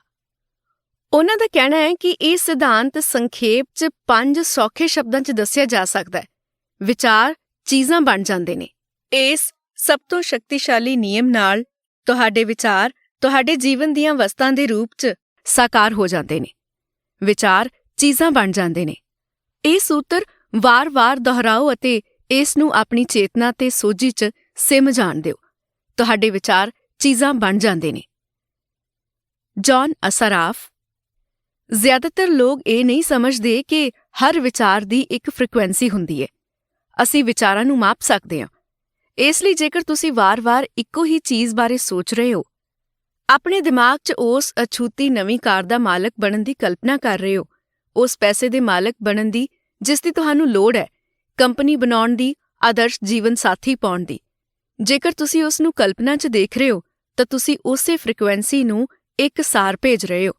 ਉਹਨਾਂ ਦਾ ਕਹਿਣਾ ਹੈ ਕਿ ਇਹ ਸਿਧਾਂਤ ਸੰਖੇਪ 'ਚ 5 ਸੌਖੇ ਸ਼ਬਦਾਂ 'ਚ ਦੱਸਿਆ ਜਾ ਸਕਦਾ ਹੈ। ਵਿਚਾਰ ਚੀਜ਼ਾਂ ਬਣ ਜਾਂਦੇ ਨੇ। ਇਸ ਸਭ ਤੋਂ ਸ਼ਕਤੀਸ਼ਾਲੀ ਨਿਯਮ ਨਾਲ ਤੁਹਾਡੇ ਵਿਚਾਰ ਤੁਹਾਡੇ ਜੀਵਨ ਦੀਆਂ ਵਸਤਾਂ ਦੇ ਰੂਪ 'ਚ ਸਾਕਾਰ ਹੋ ਜਾਂਦੇ ਨੇ। ਵਿਚਾਰ ਚੀਜ਼ਾਂ ਬਣ ਜਾਂਦੇ ਨੇ। ਇਹ ਸੂਤਰ ਵਾਰ-ਵਾਰ ਦੁਹਰਾਓ ਅਤੇ ਇਸ ਨੂੰ ਆਪਣੀ ਚੇਤਨਾ ਤੇ ਸੋਝੀ 'ਚ ਸਿਮ ਜਾਣ ਦਿਓ। ਤੁਹਾਡੇ ਵਿਚਾਰ ਚੀਜ਼ਾਂ ਬਣ ਜਾਂਦੇ ਨੇ। ਜਾਨ ਅਸਾਰਾਫ: ਜ਼ਿਆਦਾਤਰ ਲੋਕ ਇਹ ਨਹੀਂ ਸਮਝਦੇ ਕਿ ਹਰ ਵਿਚਾਰ ਦੀ ਇੱਕ ਫ੍ਰੀਕੁਐਂਸੀ ਹੁੰਦੀ ਹੈ। ਅਸੀਂ ਵਿਚਾਰਾਂ ਨੂੰ ਮਾਪ ਸਕਦੇ ਹਾਂ। ਇਸ ਲਈ ਜੇਕਰ ਤੁਸੀਂ ਵਾਰ-ਵਾਰ ਇੱਕੋ ਹੀ ਚੀਜ਼ ਬਾਰੇ ਸੋਚ ਰਹੇ ਹੋ, ਆਪਣੇ ਦਿਮਾਗ 'ਚ ਉਸ ਅਛੂਤੀ ਨਵੀਂ ਕਾਰ ਦਾ ਮਾਲਕ ਬਣਨ ਦੀ ਕਲਪਨਾ ਕਰ ਰਹੇ ਹੋ, ਉਸ ਪੈਸੇ ਦੇ ਮਾਲਕ ਬਣਨ ਦੀ ਜਿਸ ਦੀ ਤੁਹਾਨੂੰ ਲੋੜ ਹੈ, ਕੰਪਨੀ ਬਣਾਉਣ ਦੀ, ਆਦਰਸ਼ ਜੀਵਨ ਸਾਥੀ ਪਾਉਣ ਦੀ, ਜੇਕਰ ਤੁਸੀਂ ਉਸ ਨੂੰ ਕਲਪਨਾ 'ਚ ਦੇਖ ਰਹੇ ਹੋ ਤਾਂ ਤੁਸੀਂ ਉਸੇ ਫ੍ਰੀਕੁਐਂਸੀ ਨੂੰ ਇੱਕ ਸਾਰ ਭੇਜ ਰਹੇ ਹੋ।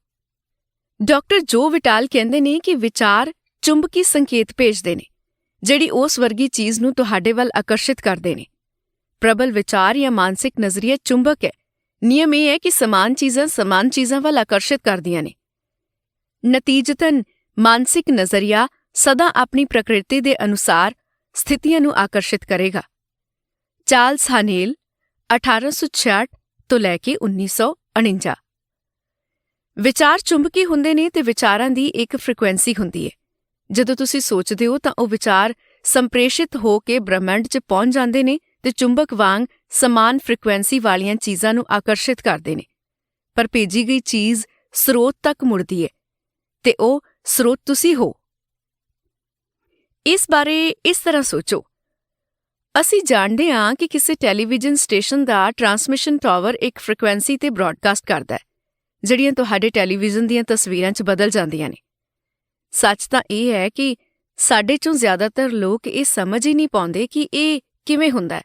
ਡਾਕਟਰ ਜੋ ਵਿਟਾਲ ਕਹਿੰਦੇ ਨੇ ਕਿ ਵਿਚਾਰ ਚੁੰਬਕੀ ਸੰਕੇਤ ਭੇਜਦੇ ਨੇ ਜਿਹੜੀ ਉਸ ਵਰਗੀ ਚੀਜ਼ ਨੂੰ ਤੁਹਾਡੇ ਵੱਲ ਆਕਰਸ਼ਿਤ ਕਰਦੇ ਨੇ। ਪ੍ਰਬਲ ਵਿਚਾਰ ਜਾਂ ਮਾਨਸਿਕ ਨਜ਼ਰੀਆ ਚੁੰਬਕ ਹੈ। ਨਿਯਮ ਇਹ ਹੈ ਕਿ ਸਮਾਨ ਚੀਜ਼ਾਂ ਵੱਲ ਆਕਰਸ਼ਿਤ ਕਰਦੀਆਂ ਨੇ। ਨਤੀਜਤਨ ਮਾਨਸਿਕ ਨਜ਼ਰੀਆ ਸਦਾ ਆਪਣੀ ਪ੍ਰਕਿਰਤੀ ਦੇ ਅਨੁਸਾਰ ਸਥਿਤੀਆਂ ਨੂੰ ਆਕਰਸ਼ਿਤ ਕਰੇਗਾ। ਚਾਰਲਸ ਹਾਨੇਲ, 1866 ਤੋਂ ਲੈ ਕੇ 1949। ਵਿਚਾਰ ਚੁੰਬਕੀ ਹੁੰਦੇ ਨੇ ਤੇ ਵਿਚਾਰਾਂ ਦੀ ਇੱਕ ਫ੍ਰੀਕੁਐਂਸੀ ਹੁੰਦੀ ਹੈ। ਜਦੋਂ ਤੁਸੀਂ ਸੋਚਦੇ ਹੋ ਤਾਂ ਉਹ ਵਿਚਾਰ ਸੰਪ੍ਰੇਸ਼ਿਤ ਹੋ ਕੇ ਬ੍ਰਹਿਮੰਡ 'ਚ ਪਹੁੰਚ ਜਾਂਦੇ ਨੇ ਤੇ ਚੁੰਬਕ ਵਾਂਗ ਸਮਾਨ ਫ੍ਰੀਕੁਐਂਸੀ ਵਾਲੀਆਂ ਚੀਜ਼ਾਂ ਨੂੰ ਆਕਰਸ਼ਿਤ ਕਰਦੇ ਨੇ। ਪਰ ਭੇਜੀ ਗਈ ਚੀਜ਼ ਸਰੋਤ ਤੱਕ ਮੁੜਦੀ ਹੈ ਤੇ ਉਹ ਸਰੋਤ ਤੁਸੀਂ ਹੋ। ਇਸ ਬਾਰੇ ਇਸ ਤਰ੍ਹਾਂ ਸੋਚੋ। ਅਸੀਂ ਜਾਣਦੇ ਹਾਂ ਕਿ ਕਿਸੇ ਟੈਲੀਵਿਜ਼ਨ ਸਟੇਸ਼ਨ ਦਾ ਟਰਾਂਸਮਿਸ਼ਨ ਟਾਵਰ ਇੱਕ ਫ੍ਰੀਕੁਐਂਸੀ ਤੇ ਬ੍ਰਾਡਕਾਸਟ ਕਰਦਾ ਹੈ ਜਿਹੜੀਆਂ ਤੁਹਾਡੇ ਟੈਲੀਵਿਜ਼ਨ ਦੀਆਂ ਤਸਵੀਰਾਂ 'ਚ ਬਦਲ ਜਾਂਦੀਆਂ ਨੇ। ਸੱਚ ਤਾਂ ਇਹ ਹੈ ਕਿ ਸਾਡੇ 'ਚੋਂ ਜ਼ਿਆਦਾਤਰ ਲੋਕ ਇਹ ਸਮਝ ਹੀ ਨਹੀਂ ਪਾਉਂਦੇ ਕਿ ਇਹ ਕਿਵੇਂ ਹੁੰਦਾ ਹੈ।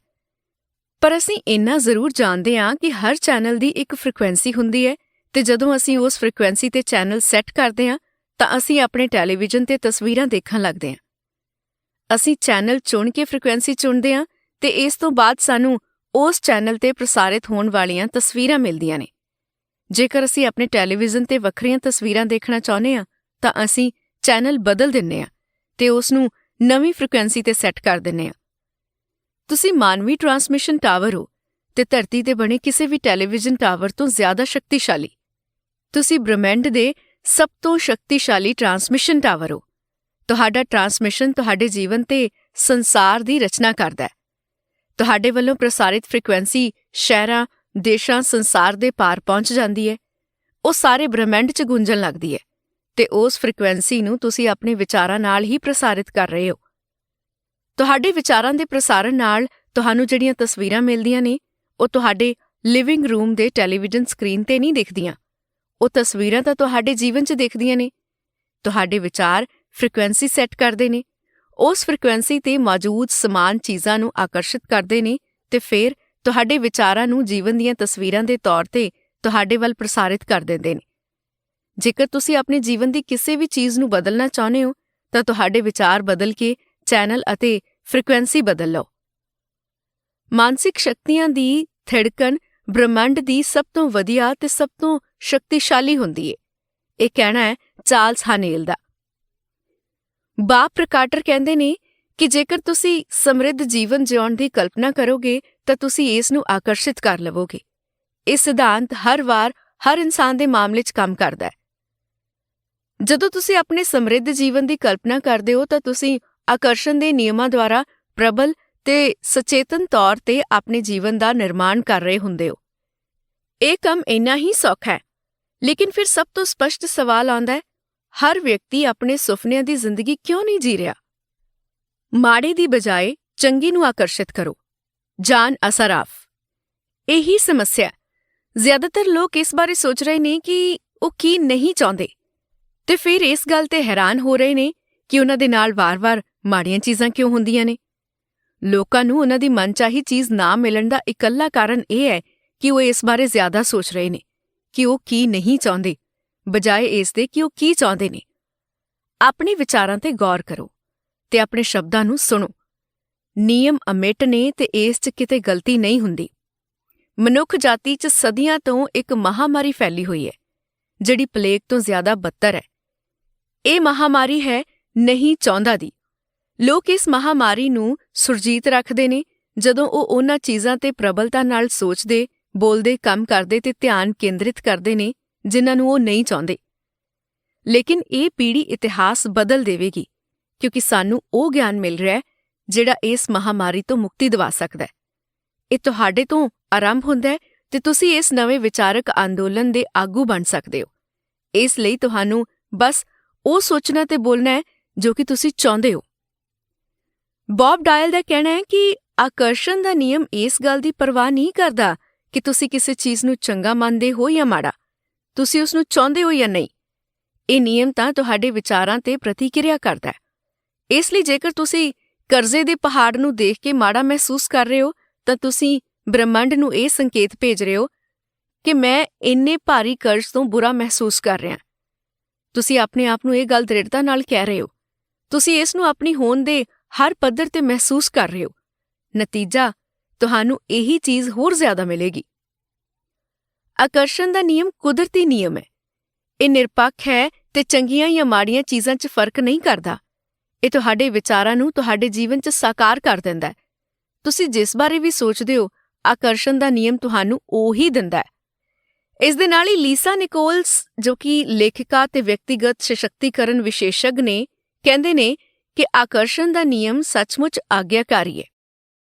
ਪਰ ਅਸੀਂ ਇੰਨਾ ਜ਼ਰੂਰ ਜਾਣਦੇ ਹਾਂ ਕਿ ਹਰ ਚੈਨਲ ਦੀ ਇੱਕ ਫ੍ਰੀਕੁਐਂਸੀ ਹੁੰਦੀ ਹੈ ਤੇ ਜਦੋਂ ਅਸੀਂ ਉਸ ਫ੍ਰੀਕੁਐਂਸੀ ਤੇ ਚੈਨਲ ਸੈੱਟ ਕਰਦੇ ਹਾਂ ਤਾਂ ਅਸੀਂ ਆਪਣੇ ਟੈਲੀਵਿਜ਼ਨ ਤੇ ਤਸਵੀਰਾਂ ਦੇਖਣ ਲੱਗਦੇ ਹਾਂ। ਅਸੀਂ ਚੈਨਲ ਚੁਣ ਕੇ ਫ੍ਰੀਕੁਐਂਸੀ ਚੁਣਦੇ ਹਾਂ ਤੇ ਇਸ ਤੋਂ ਬਾਅਦ ਸਾਨੂੰ ਉਸ ਚੈਨਲ ਤੇ ਪ੍ਰਸਾਰਿਤ ਹੋਣ ਵਾਲੀਆਂ ਤਸਵੀਰਾਂ ਮਿਲਦੀਆਂ ਨੇ। ਜੇਕਰ ਅਸੀਂ ਆਪਣੇ ਟੈਲੀਵਿਜ਼ਨ ਤੇ ਵੱਖਰੀਆਂ ਤਸਵੀਰਾਂ ਦੇਖਣਾ ਚਾਹੁੰਦੇ ਹਾਂ ਤਾਂ ਅਸੀਂ ਚੈਨਲ ਬਦਲ ਦਿੰਦੇ ਹਾਂ ਤੇ ਉਸ ਨੂੰ ਨਵੀਂ ਫ੍ਰੀਕੁਐਂਸੀ ਤੇ ਸੈੱਟ ਕਰ ਦਿੰਦੇ ਹਾਂ। ਤੁਸੀਂ ਮਾਨਵੀ ਟਰਾਂਸਮਿਸ਼ਨ ਟਾਵਰ ਹੋ ਤੇ ਧਰਤੀ ਤੇ ਬਣੇ ਕਿਸੇ ਵੀ ਟੈਲੀਵਿਜ਼ਨ ਟਾਵਰ ਤੋਂ ਜ਼ਿਆਦਾ ਸ਼ਕਤੀਸ਼ਾਲੀ। ਤੁਸੀਂ ਬ੍ਰਹਿਮੰਡ ਦੇ ਸਭ ਤੋਂ ਸ਼ਕਤੀਸ਼ਾਲੀ ਟਰਾਂਸਮਿਸ਼ਨ ਟਾਵਰ ਹੋ। ਤੁਹਾਡਾ ਟਰਾਂਸਮਿਸ਼ਨ ਤੁਹਾਡੇ ਜੀਵਨ ਤੇ ਸੰਸਾਰ ਦੀ ਰਚਨਾ ਕਰਦਾ ਹੈ। ਤੁਹਾਡੇ ਵੱਲੋਂ ਪ੍ਰਸਾਰਿਤ ਫ੍ਰੀਕੁਐਂਸੀ ਸ਼ਹਿਰਾਂ, ਦੇਸ਼ਾਂ, ਸੰਸਾਰ ਦੇ ਪਾਰ ਪਹੁੰਚ ਜਾਂਦੀ ਹੈ। ਉਹ ਸਾਰੇ ਬ੍ਰਹਿਮੰਡ 'ਚ ਗੂੰਜਣ ਲੱਗਦੀ ਹੈ ਤੇ ਉਸ ਫ੍ਰੀਕੁਐਂਸੀ ਨੂੰ ਤੁਸੀਂ ਆਪਣੇ ਵਿਚਾਰਾਂ ਨਾਲ ਹੀ ਪ੍ਰਸਾਰਿਤ ਕਰ ਰਹੇ ਹੋ। ਤੁਹਾਡੇ ਵਿਚਾਰਾਂ ਦੇ ਪ੍ਰਸਾਰਣ ਨਾਲ ਤੁਹਾਨੂੰ ਜਿਹੜੀਆਂ ਤਸਵੀਰਾਂ ਮਿਲਦੀਆਂ ਨੇ ਉਹ ਤੁਹਾਡੇ ਲਿਵਿੰਗ ਰੂਮ ਦੇ ਟੈਲੀਵਿਜ਼ਨ ਸਕਰੀਨ ਤੇ ਨਹੀਂ ਦਿਖਦੀਆਂ। ਉਹ ਤਸਵੀਰਾਂ ਤਾਂ ਤੁਹਾਡੇ ਜੀਵਨ 'ਚ ਦਿਖਦੀਆਂ ਨੇ। ਤੁਹਾਡੇ ਵਿਚਾਰ ਫ੍ਰੀਕੁਐਂਸੀ ਸੈੱਟ ਕਰਦੇ ਨੇ, ਉਸ ਫ੍ਰੀਕੁਐਂਸੀ ਤੇ ਮੌਜੂਦ ਸਮਾਨ ਚੀਜ਼ਾਂ ਨੂੰ ਆਕਰਸ਼ਿਤ ਕਰਦੇ ਨੇ ਤੇ ਫਿਰ ਤੁਹਾਡੇ ਵਿਚਾਰਾਂ ਨੂੰ ਜੀਵਨ ਦੀਆਂ ਤਸਵੀਰਾਂ ਦੇ ਤੌਰ ਤੇ ਤੁਹਾਡੇ ਵੱਲ ਪ੍ਰਸਾਰਿਤ ਕਰ ਦਿੰਦੇ ਨੇ। ਜੇਕਰ ਤੁਸੀਂ ਆਪਣੇ ਜੀਵਨ ਦੀ ਕਿਸੇ ਵੀ ਚੀਜ਼ ਨੂੰ ਬਦਲਣਾ ਚਾਹੁੰਦੇ ਹੋ ਤਾਂ ਤੁਹਾਡੇ ਵਿਚਾਰ ਬਦਲ ਕੇ ਚੈਨਲ ਅਤੇ ਫ੍ਰੀਕੁਐਂਸੀ ਬਦਲ ਲਓ। ਮਾਨਸਿਕ ਸ਼ਕਤੀਆਂ ਦੀ ਧੜਕਣ ਬ੍ਰਹਿਮੰਡ ਦੀ ਸਭ ਤੋਂ ਵਧੀਆ ਤੇ ਸਭ ਤੋਂ ਸ਼ਕਤੀਸ਼ਾਲੀ ਹੁੰਦੀ ਏ। ਇਹ ਕਹਿਣਾ ਹੈ ਚਾਰਲਸ ਹਾਨੇਲ ਦਾ। ਬਾਬ ਪ੍ਰਕਾਟਰ ਕਹਿੰਦੇ ਨੇ ਕਿ ਜੇਕਰ ਤੁਸੀਂ ਸਮਰਿੱਧ ਜੀਵਨ ਜਿਉਣ ਦੀ ਕਲਪਨਾ ਕਰੋਗੇ ਤਾਂ ਤੁਸੀਂ ਇਸ ਨੂੰ ਆਕਰਸ਼ਿਤ ਕਰ ਲਵੋਗੇ। ਇਹ ਸਿਧਾਂਤ ਹਰ ਵਾਰ ਹਰ ਇਨਸਾਨ ਦੇ ਮਾਮਲੇ 'ਚ ਕੰਮ ਕਰਦਾ ਹੈ। ਜਦੋਂ ਤੁਸੀਂ ਆਪਣੇ ਸਮਰਿੱਧ ਜੀਵਨ ਦੀ ਕਲਪਨਾ ਕਰਦੇ ਹੋ ਤਾਂ ਤੁਸੀਂ ਆਕਰਸ਼ਣ ਦੇ ਨਿਯਮਾਂ ਦੁਆਰਾ ਪ੍ਰਬਲ ਤੇ ਸੁਚੇਤਨ ਤੌਰ ਤੇ ਆਪਣੇ ਜੀਵਨ ਦਾ ਨਿਰਮਾਣ ਕਰ ਰਹੇ ਹੁੰਦੇ ਹੋ। ਇਹ ਕੰਮ ਇੰਨਾ ਹੀ ਸੌਖਾ ਹੈ, ਲੇਕਿਨ ਫਿਰ ਸਭ ਤੋਂ ਸਪਸ਼ਟ ਸਵਾਲ ਆਉਂਦਾ ਹੈ, ਹਰ ਵਿਅਕਤੀ ਆਪਣੇ ਸੁਪਨਿਆਂ ਦੀ ਜ਼ਿੰਦਗੀ ਕਿਉਂ ਨਹੀਂ ਜੀ ਰਿਹਾ? ਮਾੜੇ ਦੀ ਬਜਾਏ ਚੰਗੀ ਨੂੰ ਆਕਰਸ਼ਿਤ ਕਰੋ। ਜਾਨ ਅਸਾਰਾਫ। ਇਹੀ ਸਮੱਸਿਆ। ਜ਼ਿਆਦਾਤਰ ਲੋਕ ਇਸ ਬਾਰੇ ਸੋਚ ਰਹੇ ਨੇ ਕਿ ਉਹ ਕੀ ਨਹੀਂ ਚਾਹੁੰਦੇ ਤੇ ਫਿਰ ਇਸ ਗੱਲ ਤੇ ਹੈਰਾਨ ਹੋ ਰਹੇ ਨੇ ਕਿ ਉਹਨਾਂ ਦੇ ਨਾਲ ਵਾਰ-ਵਾਰ ਮਾੜੀਆਂ ਚੀਜ਼ਾਂ ਕਿਉਂ ਹੁੰਦੀਆਂ ਨੇ। ਲੋਕਾਂ ਨੂੰ ਉਹਨਾਂ ਦੀ ਮਨਚਾਹੀ ਚੀਜ਼ ਨਾ ਮਿਲਣ ਦਾ ਇਕੱਲਾ ਕਾਰਨ ਇਹ ਹੈ ਕਿ ਉਹ ਇਸ ਬਾਰੇ ਜ਼ਿਆਦਾ ਸੋਚ ਰਹੇ ਨੇ ਕਿ ਉਹ ਕੀ ਨਹੀਂ ਚਾਹੁੰਦੇ, ਬਜਾਏ ਇਸ ਦੇ ਕਿ ਉਹ ਕੀ ਚਾਹੁੰਦੇ ਨੇ। ਆਪਣੇ ਵਿਚਾਰਾਂ ਤੇ ਗੌਰ ਕਰੋ ਤੇ ਆਪਣੇ ਸ਼ਬਦਾਂ ਨੂੰ ਸੁਣੋ। ਨਿਯਮ ਅਮਿੱਟ ਨੇ ਤੇ ਇਸ 'ਚ ਕਿਤੇ ਗਲਤੀ ਨਹੀਂ ਹੁੰਦੀ। ਮਨੁੱਖ ਜਾਤੀ 'ਚ ਸਦੀਆਂ ਤੋਂ ਇੱਕ ਮਹਾਮਾਰੀ ਫੈਲੀ ਹੋਈ ਹੈ ਜਿਹੜੀ ਪਲੇਗ ਤੋਂ ਜ਼ਿਆਦਾ ਬੱਤਰ ਹੈ। ਇਹ ਮਹਾਮਾਰੀ ਹੈ ਨਹੀਂ ਚਾਹੁੰਦਾ ਦੀ। ਲੋਕ ਇਸ ਮਹਾਮਾਰੀ ਨੂੰ ਸੁਰਜੀਤ ਰੱਖਦੇ ਨੇ ਜਦੋਂ ਉਹ ਉਹਨਾਂ ਚੀਜ਼ਾਂ ਤੇ ਪ੍ਰਬਲਤਾ ਨਾਲ ਸੋਚਦੇ, ਬੋਲਦੇ, ਕੰਮ ਕਰਦੇ ਤੇ ਧਿਆਨ ਕੇਂਦਰਿਤ ਕਰਦੇ ਨੇ ਜਿਨ੍ਹਾਂ ਨੂੰ ਉਹ ਨਹੀਂ ਚਾਹੁੰਦੇ। ਲੇਕਿਨ ਇਹ ਪੀੜ੍ਹੀ ਇਤਿਹਾਸ ਬਦਲ ਦੇਵੇਗੀ ਕਿਉਂਕਿ ਸਾਨੂੰ ਉਹ ਗਿਆਨ ਮਿਲ ਰਿਹਾ ਹੈ ਜਿਹੜਾ ਇਸ ਮਹਾਮਾਰੀ ਤੋਂ ਮੁਕਤੀ ਦਿਵਾ ਸਕਦਾ ਹੈ। ਇਹ ਤੁਹਾਡੇ ਤੋਂ ਆਰੰਭ ਹੁੰਦਾ ਹੈ ਤੇ ਤੁਸੀਂ ਇਸ ਨਵੇਂ ਵਿਚਾਰਕ ਅੰਦੋਲਨ ਦੇ ਆਗੂ ਬਣ ਸਕਦੇ ਹੋ। ਇਸ ਲਈ ਤੁਹਾਨੂੰ ਬਸ ਉਹ ਸੋਚਣਾ ਤੇ ਬੋਲਣਾ ਹੈ ਜੋ ਕਿ ਤੁਸੀਂ ਚਾਹੁੰਦੇ ਹੋ। ਬੌਬ ਡਾਇਲ ਦਾ ਕਹਿਣਾ ਹੈ ਕਿ ਆਕਰਸ਼ਣ ਦਾ ਨਿਯਮ ਇਸ ਗੱਲ ਦੀ ਪਰਵਾਹ ਨਹੀਂ ਕਰਦਾ ਕਿ ਤੁਸੀਂ ਕਿਸੇ ਚੀਜ਼ ਨੂੰ ਚੰਗਾ ਮੰਨਦੇ ਹੋ ਜਾਂ ਮਾੜਾ, ਤੁਸੀਂ ਉਸ ਨੂੰ ਚਾਹੁੰਦੇ ਹੋ ਜਾਂ ਨਹੀਂ। ਇਹ ਨਿਯਮ ਤਾਂ ਤੁਹਾਡੇ ਵਿਚਾਰਾਂ ਤੇ ਪ੍ਰਤੀਕਿਰਿਆ ਕਰਦਾ ਹੈ। ਇਸ ਲਈ ਜੇਕਰ ਤੁਸੀਂ ਕਰਜ਼ੇ ਦੇ ਪਹਾੜ ਨੂੰ ਦੇਖ ਕੇ ਮਾੜਾ ਮਹਿਸੂਸ ਕਰ ਰਹੇ ਹੋ ਤਾਂ ਤੁਸੀਂ ਬ੍ਰਹਿਮੰਡ ਨੂੰ ਇਹ ਸੰਕੇਤ ਭੇਜ ਰਹੇ ਹੋ ਕਿ ਮੈਂ ਇੰਨੇ ਭਾਰੀ ਕਰਜ਼ ਤੋਂ ਬੁਰਾ ਮਹਿਸੂਸ ਕਰ ਰਿਹਾ। ਤੁਸੀਂ ਆਪਣੇ ਆਪ ਨੂੰ ਇਹ ਗੱਲ ਦ੍ਰਿੜਤਾ ਨਾਲ ਕਹਿ ਰਹੇ ਹੋ। ਤੁਸੀਂ ਇਸ ਨੂੰ ਆਪਣੀ ਹੋਂਦ ਦੇ ਹਰ ਪੱਧਰ ਤੇ ਮਹਿਸੂਸ ਕਰ ਰਹੇ ਹੋ। ਨਤੀਜਾ ਤੁਹਾਨੂੰ ਇਹੀ ਚੀਜ਼ ਹੋਰ ਜ਼ਿਆਦਾ ਮਿਲੇਗੀ। ਆਕਰਸ਼ਣ ਦਾ ਨਿਯਮ ਕੁਦਰਤੀ ਨਿਯਮ ਹੈ। ਇਹ ਨਿਰਪੱਖ ਹੈ ਤੇ ਚੰਗੀਆਂ ਜਾਂ ਮਾੜੀਆਂ ਚੀਜ਼ਾਂ 'ਚ ਫਰਕ ਨਹੀਂ ਕਰਦਾ। ਇਹ ਤੁਹਾਡੇ ਵਿਚਾਰਾਂ ਨੂੰ ਤੁਹਾਡੇ ਜੀਵਨ 'ਚ ਸਾਕਾਰ ਕਰ ਦਿੰਦਾ ਹੈ। ਤੁਸੀਂ ਜਿਸ ਬਾਰੇ ਵੀ ਸੋਚਦੇ ਹੋ, ਆਕਰਸ਼ਣ ਦਾ ਨਿਯਮ ਤੁਹਾਨੂੰ ਉਹੀ ਦਿੰਦਾ ਹੈ। ਇਸ ਦੇ ਨਾਲ ਹੀ ਲੀਸਾ ਨਿਕੋਲਸ, ਜੋ ਕਿ ਲੇਖਿਕਾ ਤੇ ਵਿਅਕਤੀਗਤ ਸਸ਼ਕਤੀਕਰਨ ਵਿਸ਼ੇਸ਼ੱਗ ਨੇ, ਕਹਿੰਦੇ ਨੇ ਕਿ ਆਕਰਸ਼ਣ ਦਾ ਨਿਯਮ ਸੱਚਮੁੱਚ ਆਗਿਆਕਾਰੀ ਹੈ।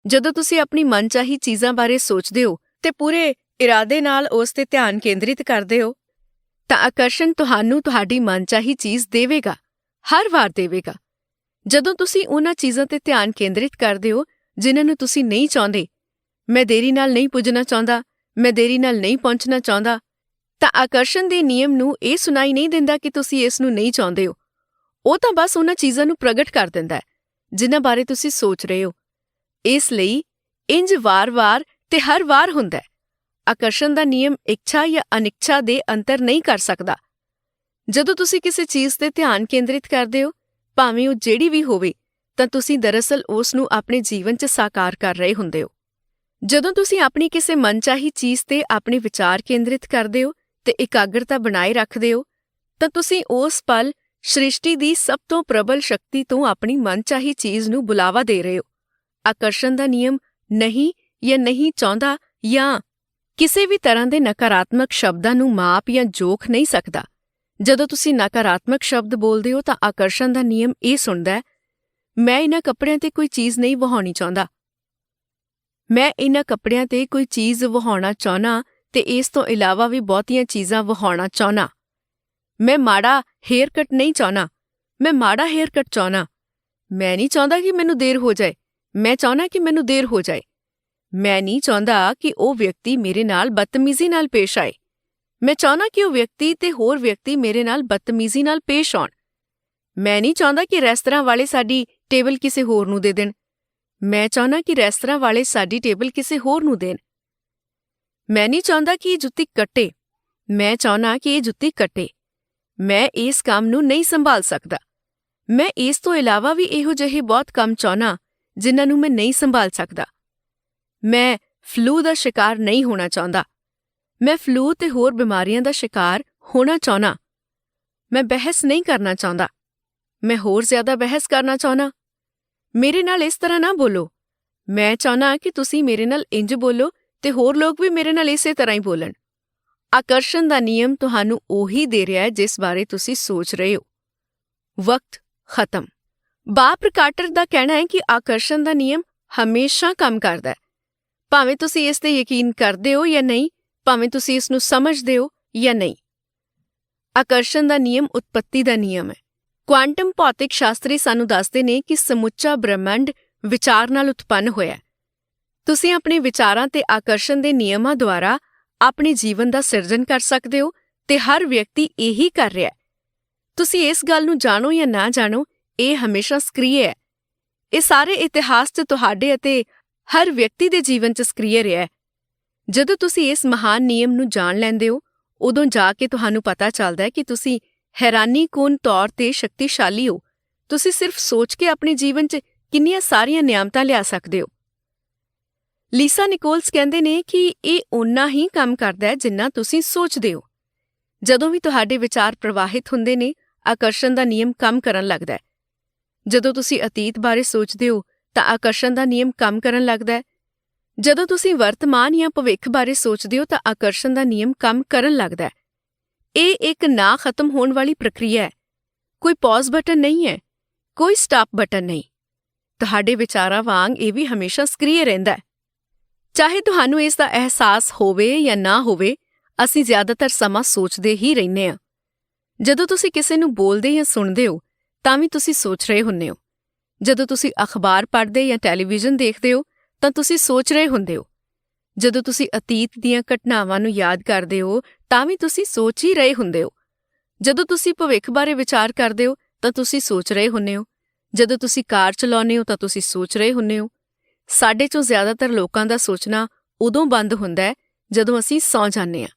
ਜਦੋਂ ਤੁਸੀਂ ਆਪਣੀ ਮਨਚਾਹੀ ਚੀਜ਼ਾਂ ਬਾਰੇ ਸੋਚਦੇ ਹੋ ਤੇ ਪੂਰੇ ਇਰਾਦੇ ਨਾਲ ਉਸ ਤੇ ਧਿਆਨ ਕੇਂਦਰਿਤ ਕਰਦੇ ਹੋ ਤਾਂ ਆਕਰਸ਼ਣ ਤੁਹਾਨੂੰ ਤੁਹਾਡੀ ਮਨਚਾਹੀ ਚੀਜ਼ ਦੇਵੇਗਾ, ਹਰ ਵਾਰ ਦੇਵੇਗਾ। ਜਦੋਂ ਤੁਸੀਂ ਉਹਨਾਂ ਚੀਜ਼ਾਂ ਤੇ ਧਿਆਨ ਕੇਂਦਰਿਤ ਕਰਦੇ ਹੋ ਜਿਨ੍ਹਾਂ ਨੂੰ ਤੁਸੀਂ ਨਹੀਂ ਚਾਹੁੰਦੇ, ਮੈਂ ਦੇਰੀ ਨਾਲ ਨਹੀਂ ਪੁੱਜਣਾ ਚਾਹੁੰਦਾ, ਮੈਂ ਦੇਰੀ ਨਾਲ ਨਹੀਂ ਪਹੁੰਚਣਾ ਚਾਹੁੰਦਾ, ਤਾਂ ਆਕਰਸ਼ਣ ਦੇ ਨਿਯਮ ਨੂੰ ਇਹ ਸੁਣਾਈ ਨਹੀਂ ਦਿੰਦਾ ਕਿ ਤੁਸੀਂ ਇਸ ਨੂੰ ਨਹੀਂ ਚਾਹੁੰਦੇ ਹੋ। ਉਹ ਤਾਂ ਬਸ ਉਹਨਾਂ ਚੀਜ਼ਾਂ ਨੂੰ ਪ੍ਰਗਟ ਕਰ ਦਿੰਦਾ ਹੈ ਜਿਨ੍ਹਾਂ ਬਾਰੇ ਤੁਸੀਂ ਸੋਚ ਰਹੇ ਹੋ। ਇਸ ਲਈ ਇੰਜ ਵਾਰ-ਵਾਰ ਤੇ ਹਰ ਵਾਰ ਹੁੰਦਾ ਹੈ। ਆਕਰਸ਼ਣ ਦਾ ਨਿਯਮ ਇੱਛਾ ਜਾਂ ਅਨਿੱਛਾ ਦੇ ਅੰਤਰ ਨਹੀਂ ਕਰ ਸਕਦਾ। ਜਦੋਂ ਤੁਸੀਂ ਕਿਸੇ ਚੀਜ਼ ਤੇ ਧਿਆਨ ਕੇਂਦਰਿਤ ਕਰਦੇ ਹੋ, ਭਾਵੇਂ ਉਹ ਜਿਹੜੀ ਵੀ ਹੋਵੇ, ਤਾਂ ਤੁਸੀਂ ਦਰਅਸਲ ਉਸ ਨੂੰ ਆਪਣੇ ਜੀਵਨ 'ਚ ਸਾਕਾਰ ਕਰ ਰਹੇ ਹੁੰਦੇ ਹੋ। ਜਦੋਂ ਤੁਸੀਂ ਆਪਣੀ ਕਿਸੇ ਮਨਚਾਹੀ ਚੀਜ਼ ਤੇ ਆਪਣੇ ਵਿਚਾਰ ਕੇਂਦਰਿਤ ਕਰਦੇ ਹੋ ਤੇ ਇਕਾਗਰਤਾ ਬਣਾਏ ਰੱਖਦੇ ਹੋ, ਤਾਂ ਤੁਸੀਂ ਉਸ ਪਲ ਸ੍ਰਿਸ਼ਟੀ ਦੀ ਸਭ ਤੋਂ ਪ੍ਰਬਲ ਸ਼ਕਤੀ ਤੋਂ ਆਪਣੀ ਮਨਚਾਹੀ ਚੀਜ਼ ਨੂੰ ਬੁਲਾਵਾ ਦੇ ਰਹੇ ਹੋ। ਆਕਰਸ਼ਣ ਦਾ ਨਿਯਮ ਨਹੀਂ ਜਾਂ ਨਹੀਂ ਚਾਹੁੰਦਾ ਜਾਂ ਕਿਸੇ ਵੀ ਤਰ੍ਹਾਂ ਦੇ ਨਕਾਰਾਤਮਕ ਸ਼ਬਦਾਂ ਨੂੰ ਮਾਪ ਜਾਂ ਜੋਖ ਨਹੀਂ ਸਕਦਾ। ਜਦੋਂ ਤੁਸੀਂ ਨਕਾਰਾਤਮਕ ਸ਼ਬਦ ਬੋਲਦੇ ਹੋ ਤਾਂ ਆਕਰਸ਼ਣ ਦਾ ਨਿਯਮ ਇਹ ਸੁਣਦਾ ਹੈ, ਮੈਂ ਇਹਨਾਂ ਕੱਪੜਿਆਂ ਤੇ ਕੋਈ ਚੀਜ਼ ਨਹੀਂ ਵਹਾਉਣੀ ਚਾਹੁੰਦਾ। ਮੈਂ ਇਹਨਾਂ ਕੱਪੜਿਆਂ ਤੇ ਕੋਈ ਚੀਜ਼ ਵਹਾਉਣਾ ਚਾਹੁੰਦਾ ਤੇ ਇਸ ਤੋਂ ਇਲਾਵਾ ਵੀ ਬਹੁਤੀਆਂ ਚੀਜ਼ਾਂ ਵਹਾਉਣਾ ਚਾਹੁੰਦਾ। ਮੈਂ ਮਾੜਾ ਹੇਅਰ ਕੱਟ ਨਹੀਂ ਚਾਹੁੰਦਾ, ਮੈਂ ਮਾੜਾ ਹੇਅਰ ਕੱਟ ਚਾਹੁੰਦਾ। ਮੈਂ ਨਹੀਂ ਚਾਹੁੰਦਾ ਕਿ ਮੈਨੂੰ ਦੇਰ ਹੋ ਜਾਏ, ਮੈਂ ਚਾਹੁੰਦਾ ਕਿ ਮੈਨੂੰ ਦੇਰ ਹੋ ਜਾਏ। ਮੈਂ ਨਹੀਂ ਚਾਹੁੰਦਾ ਕਿ ਉਹ ਵਿਅਕਤੀ ਮੇਰੇ ਨਾਲ ਬਦਤਮੀਜ਼ੀ ਨਾਲ ਪੇਸ਼ ਆਏ। ਮੈਂ ਚਾਹੁੰਦਾ ਕਿ ਉਹ ਵਿਅਕਤੀ ਤੇ ਹੋਰ ਵਿਅਕਤੀ ਮੇਰੇ ਨਾਲ ਬਦਤਮੀਜ਼ੀ ਨਾਲ ਪੇਸ਼ ਆਉਣ। ਮੈਂ ਨਹੀਂ ਚਾਹੁੰਦਾ ਕਿ ਰੈਸਤਰਾਂ ਵਾਲੇ ਸਾਡੀ ਟੇਬਲ ਕਿਸੇ ਹੋਰ ਨੂੰ ਦੇ ਦੇਣ। ਮੈਂ ਚਾਹੁੰਦਾ ਕਿ ਰੈਸਤਰਾਂ ਵਾਲੇ ਸਾਡੀ ਟੇਬਲ ਕਿਸੇ ਹੋਰ ਨੂੰ ਦੇਣ। ਮੈਂ ਨਹੀਂ ਚਾਹੁੰਦਾ ਕਿ ਇਹ ਜੁੱਤੀ ਕੱਟੇ, ਮੈਂ ਚਾਹੁੰਦਾ ਕਿ ਇਹ ਜੁੱਤੀ ਕੱਟੇ। ਮੈਂ ਇਸ ਕੰਮ ਨੂੰ ਨਹੀਂ ਸੰਭਾਲ ਸਕਦਾ। ਮੈਂ ਇਸ ਤੋਂ ਇਲਾਵਾ ਵੀ ਇਹੋ ਜਿਹੇ ਬਹੁਤ ਕੰਮ ਚਾਹੁੰਦਾ ਜਿਨ੍ਹਾਂ ਨੂੰ ਮੈਂ ਨਹੀਂ ਸੰਭਾਲ ਸਕਦਾ। ਮੈਂ ਫਲੂ ਦਾ ਸ਼ਿਕਾਰ ਨਹੀਂ ਹੋਣਾ ਚਾਹੁੰਦਾ। ਮੈਂ ਫਲੂ ਤੇ ਹੋਰ ਬਿਮਾਰੀਆਂ ਦਾ ਸ਼ਿਕਾਰ ਹੋਣਾ ਚਾਹੁੰਦਾ। ਮੈਂ ਬਹਿਸ ਨਹੀਂ ਕਰਨਾ ਚਾਹੁੰਦਾ। ਮੈਂ ਹੋਰ ਜ਼ਿਆਦਾ ਬਹਿਸ ਕਰਨਾ ਚਾਹੁੰਦਾ। ਮੇਰੇ ਨਾਲ ਇਸ ਤਰ੍ਹਾਂ ਨਾ ਬੋਲੋ। ਮੈਂ ਚਾਹੁੰਦਾ ਕਿ ਤੁਸੀਂ ਮੇਰੇ ਨਾਲ ਇੰਜ ਬੋਲੋ ਤੇ ਹੋਰ ਲੋਕ ਵੀ ਮੇਰੇ ਨਾਲ ਇਸੇ ਤਰ੍ਹਾਂ ਹੀ ਬੋਲਣ। ਆਕਰਸ਼ਣ ਦਾ ਨਿਯਮ ਤੁਹਾਨੂੰ ਉਹੀ ਦੇ ਰਿਹਾ ਹੈ ਜਿਸ ਬਾਰੇ ਤੁਸੀਂ ਸੋਚ ਰਹੇ ਹੋ। ਵਕਤ ਖਤਮ। ਬਾਬ ਕਾਰਟਰ ਦਾ ਕਹਿਣਾ ਹੈ ਕਿ ਆਕਰਸ਼ਣ ਦਾ ਨਿਯਮ ਹਮੇਸ਼ਾ ਕੰਮ ਕਰਦਾ ਹੈ। ਭਾਵੇਂ ਤੁਸੀਂ ਇਸ ਤੇ ਯਕੀਨ ਕਰਦੇ ਹੋ ਜਾਂ ਨਹੀਂ, ਭਾਵੇਂ ਤੁਸੀਂ ਇਸ ਨੂੰ ਸਮਝਦੇ ਹੋ ਜਾਂ ਨਹੀਂ। ਆਕਰਸ਼ਣ ਦਾ ਨਿਯਮ ਉਤਪੱਤੀ ਦਾ ਨਿਯਮ ਹੈ। ਕੁਆਂਟਮ ਭੌਤਿਕ ਸ਼ਾਸਤਰੀ ਸਾਨੂੰ ਦੱਸਦੇ ਨੇ ਕਿ ਸਮੁੱਚਾ ਬ੍ਰਹਿਮੰਡ ਵਿਚਾਰ ਨਾਲ ਉਤਪੰਨ ਹੋਇਆ ਹੈ। ਤੁਸੀਂ ਆਪਣੇ ਵਿਚਾਰਾਂ ਤੇ ਆਕਰਸ਼ਣ ਦੇ ਨਿਯਮਾਂ ਦੁਆਰਾ ਆਪਣੇ ਜੀਵਨ ਦਾ ਸਿਰਜਣ ਕਰ ਸਕਦੇ ਹੋ ਤੇ ਹਰ ਵਿਅਕਤੀ ਇਹੀ ਕਰ ਰਿਹਾ ਹੈ। ਤੁਸੀਂ ਇਸ ਗੱਲ ਨੂੰ ਜਾਣੋ ਜਾਂ ਨਾ ਜਾਣੋ, ਇਹ ਹਮੇਸ਼ਾ ਸਕ੍ਰਿਯ ਹੈ। ਇਹ ਸਾਰੇ ਇਤਿਹਾਸ 'ਚ ਤੁਹਾਡੇ ਅਤੇ ਹਰ ਵਿਅਕਤੀ ਦੇ ਜੀਵਨ 'ਚ ਸਕ੍ਰਿਯ ਰਿਹਾ ਹੈ। ਜਦੋਂ ਤੁਸੀਂ ਇਸ ਮਹਾਨ ਨਿਯਮ ਨੂੰ ਜਾਣ ਲੈਂਦੇ ਹੋ, ਉਦੋਂ ਜਾ ਕੇ ਤੁਹਾਨੂੰ ਪਤਾ ਚੱਲਦਾ ਹੈ ਕਿ ਤੁਸੀਂ ਹੈਰਾਨੀਕੁੰਨ ਤੌਰ ਤੇ ਸ਼ਕਤੀਸ਼ਾਲੀ ਹੋ। ਤੁਸੀਂ ਸਿਰਫ ਸੋਚ ਕੇ ਆਪਣੇ ਜੀਵਨ 'ਚ ਕਿੰਨੀਆਂ ਸਾਰੀਆਂ ਨਿਆਮਤਾਂ ਲਿਆ ਸਕਦੇ ਹੋ। ਲੀਸਾ ਨਿਕੋਲਸ ਕਹਿੰਦੇ ਨੇ ਕਿ ਇਹ ਓਨਾ ਹੀ ਕੰਮ ਕਰਦਾ ਹੈ ਜਿੰਨਾ ਤੁਸੀਂ ਸੋਚਦੇ ਹੋ। ਜਦੋਂ ਵੀ ਤੁਹਾਡੇ ਵਿਚਾਰ ਪ੍ਰਵਾਹਿਤ ਹੁੰਦੇ ਨੇ, ਆਕਰਸ਼ਣ ਦਾ ਨਿਯਮ ਕੰਮ ਕਰਨ ਲੱਗਦਾ ਹੈ। ਜਦੋਂ ਤੁਸੀਂ ਅਤੀਤ ਬਾਰੇ ਸੋਚਦੇ ਹੋ ਤਾਂ ਆਕਰਸ਼ਣ ਦਾ ਨਿਯਮ ਕੰਮ ਕਰਨ ਲੱਗਦਾ ਹੈ। ਜਦੋਂ ਤੁਸੀਂ ਵਰਤਮਾਨ ਜਾਂ ਭਵਿੱਖ ਬਾਰੇ ਸੋਚਦੇ ਹੋ ਤਾਂ ਆਕਰਸ਼ਣ ਦਾ ਨਿਯਮ ਕੰਮ ਕਰਨ ਲੱਗਦਾ ਹੈ। ਇਹ ਇੱਕ ਨਾ ਖਤਮ ਹੋਣ ਵਾਲੀ ਪ੍ਰਕਿਰਿਆ ਹੈ। ਕੋਈ ਪੌਜ਼ ਬਟਨ ਨਹੀਂ ਹੈ, ਕੋਈ ਸਟਾਪ ਬਟਨ ਨਹੀਂ। ਤੁਹਾਡੇ ਵਿਚਾਰਾਂ ਵਾਂਗ ਇਹ ਵੀ ਹਮੇਸ਼ਾ ਸਕ੍ਰਿਯ ਰਹਿੰਦਾ ਹੈ। ਚਾਹੇ ਤੁਹਾਨੂੰ ਇਸ ਦਾ ਅਹਿਸਾਸ ਹੋਵੇ ਜਾਂ ਨਾ ਹੋਵੇ, ਅਸੀਂ ਜ਼ਿਆਦਾਤਰ ਸਮਾਂ ਸੋਚਦੇ ਹੀ ਰਹਿੰਦੇ ਹਾਂ। ਜਦੋਂ ਤੁਸੀਂ ਕਿਸੇ ਨੂੰ ਬੋਲਦੇ ਜਾਂ ਸੁਣਦੇ ਹੋ ਤਾਂ ਵੀ ਤੁਸੀਂ ਸੋਚ ਰਹੇ ਹੁੰਦੇ ਹੋ। ਜਦੋਂ ਤੁਸੀਂ ਅਖਬਾਰ ਪੜ੍ਹਦੇ ਜਾਂ ਟੈਲੀਵਿਜ਼ਨ ਦੇਖਦੇ ਹੋ ਤਾਂ ਤੁਸੀਂ ਸੋਚ ਰਹੇ ਹੁੰਦੇ ਹੋ। ਜਦੋਂ ਤੁਸੀਂ ਅਤੀਤ ਦੀਆਂ ਘਟਨਾਵਾਂ ਨੂੰ ਯਾਦ ਕਰਦੇ ਹੋ ਤਾਂ ਵੀ ਤੁਸੀਂ ਸੋਚ ਹੀ ਰਹੇ ਹੁੰਦੇ ਹੋ। ਜਦੋਂ ਤੁਸੀਂ ਭਵਿੱਖ ਬਾਰੇ ਵਿਚਾਰ ਕਰਦੇ ਹੋ ਤਾਂ ਤੁਸੀਂ ਸੋਚ ਰਹੇ ਹੁੰਦੇ ਹੋ। ਜਦੋਂ ਤੁਸੀਂ ਕਾਰ ਚਲਾਉਂਦੇ ਹੋ ਤਾਂ ਤੁਸੀਂ ਸੋਚ ਰਹੇ ਹੁੰਦੇ ਹੋ। ਸਾਡੇ 'ਚੋਂ ਜ਼ਿਆਦਾਤਰ ਲੋਕਾਂ ਦਾ ਸੋਚਣਾ ਉਦੋਂ ਬੰਦ ਹੁੰਦਾ ਹੈ ਜਦੋਂ ਅਸੀਂ ਸੌਂ ਜਾਂਦੇ ਹਾਂ।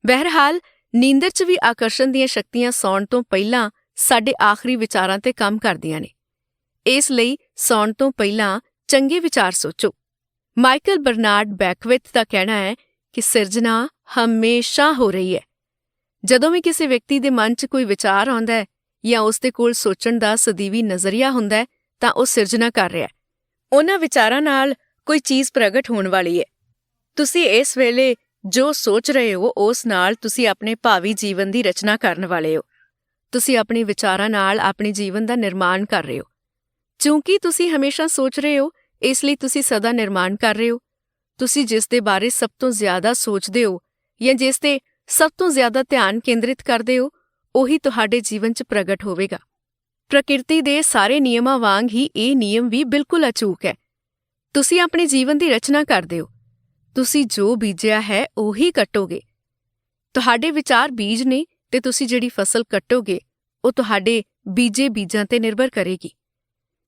ਬਹਰਹਾਲ, ਨੀਂਦਰ 'ਚ ਵੀ ਆਕਰਸ਼ਣ ਦੀਆਂ ਸ਼ਕਤੀਆਂ ਸੌਣ ਤੋਂ ਪਹਿਲਾਂ ਸਾਡੇ ਆਖਰੀ ਵਿਚਾਰਾਂ ਤੇ ਕੰਮ ਕਰਦੀਆਂ ਨੇ। ਇਸ ਲਈ ਸੌਣ ਤੋਂ ਪਹਿਲਾਂ ਚੰਗੇ ਵਿਚਾਰ ਸੋਚੋ। ਮਾਈਕਲ ਬਰਨਾਰਡ ਬੈਕਵਿਥ ਦਾ ਕਹਿਣਾ ਹੈ ਕਿ ਸਿਰਜਣਾ ਹਮੇਸ਼ਾ ਹੋ ਰਹੀ ਹੈ। ਜਦੋਂ ਵੀ ਕਿਸੇ ਵਿਅਕਤੀ ਦੇ ਮਨ 'ਚ ਕੋਈ ਵਿਚਾਰ ਆਉਂਦਾ ਹੈ ਜਾਂ ਉਸ ਦੇ ਕੋਲ ਸੋਚਣ ਦਾ ਸਦੀਵੀ ਨਜ਼ਰੀਆ ਹੁੰਦਾ ਹੈ ਤਾਂ ਉਹ ਸਿਰਜਣਾ ਕਰ ਰਿਹਾ ਹੈ। ਉਹਨਾਂ ਵਿਚਾਰਾਂ ਨਾਲ ਕੋਈ ਚੀਜ਼ ਪ੍ਰਗਟ ਹੋਣ ਵਾਲੀ ਹੈ। ਤੁਸੀਂ ਇਸ ਵੇਲੇ ਜੋ ਸੋਚ ਰਹੇ ਹੋ ਉਸ ਨਾਲ ਤੁਸੀਂ ਆਪਣੇ ਭਾਵੀ ਜੀਵਨ ਦੀ ਰਚਨਾ ਕਰਨ ਵਾਲੇ ਹੋ। ਤੁਸੀਂ ਆਪਣੇ ਵਿਚਾਰਾਂ ਨਾਲ ਆਪਣੇ ਜੀਵਨ ਦਾ ਨਿਰਮਾਣ ਕਰ ਰਹੇ ਹੋ। ਕਿਉਂਕਿ ਤੁਸੀਂ ਹਮੇਸ਼ਾ ਸੋਚ ਰਹੇ ਹੋ, ਇਸ ਲਈ ਤੁਸੀਂ ਸਦਾ ਨਿਰਮਾਣ ਕਰ ਰਹੇ ਹੋ। ਤੁਸੀਂ ਜਿਸ ਦੇ ਬਾਰੇ ਸਭ ਤੋਂ ਜ਼ਿਆਦਾ ਸੋਚਦੇ ਹੋ ਜਾਂ ਜਿਸ ਤੇ ਸਭ ਤੋਂ ਜ਼ਿਆਦਾ ਧਿਆਨ ਕੇਂਦਰਿਤ ਕਰਦੇ ਹੋ, ਉਹੀ ਤੁਹਾਡੇ ਜੀਵਨ 'ਚ ਪ੍ਰਗਟ ਹੋਵੇਗਾ। ਪ੍ਰਕਿਰਤੀ ਦੇ ਸਾਰੇ ਨਿਯਮਾਂ ਵਾਂਗ ਹੀ ਇਹ ਨਿਯਮ ਵੀ ਬਿਲਕੁਲ ਅਚੂਕ ਹੈ। ਤੁਸੀਂ ਆਪਣੇ ਜੀਵਨ ਦੀ ਰਚਨਾ ਕਰਦੇ ਹੋ। ਤੁਸੀਂ ਜੋ ਬੀਜਿਆ ਹੈ ਉਹੀ ਕੱਟੋਗੇ। ਤੁਹਾਡੇ ਵਿਚਾਰ ਬੀਜ ਨੇ ਤੇ ਤੁਸੀਂ ਜਿਹੜੀ ਫਸਲ ਕੱਟੋਗੇ ਉਹ ਤੁਹਾਡੇ ਬੀਜੇ ਬੀਜਾਂ ਤੇ ਨਿਰਭਰ ਕਰੇਗੀ।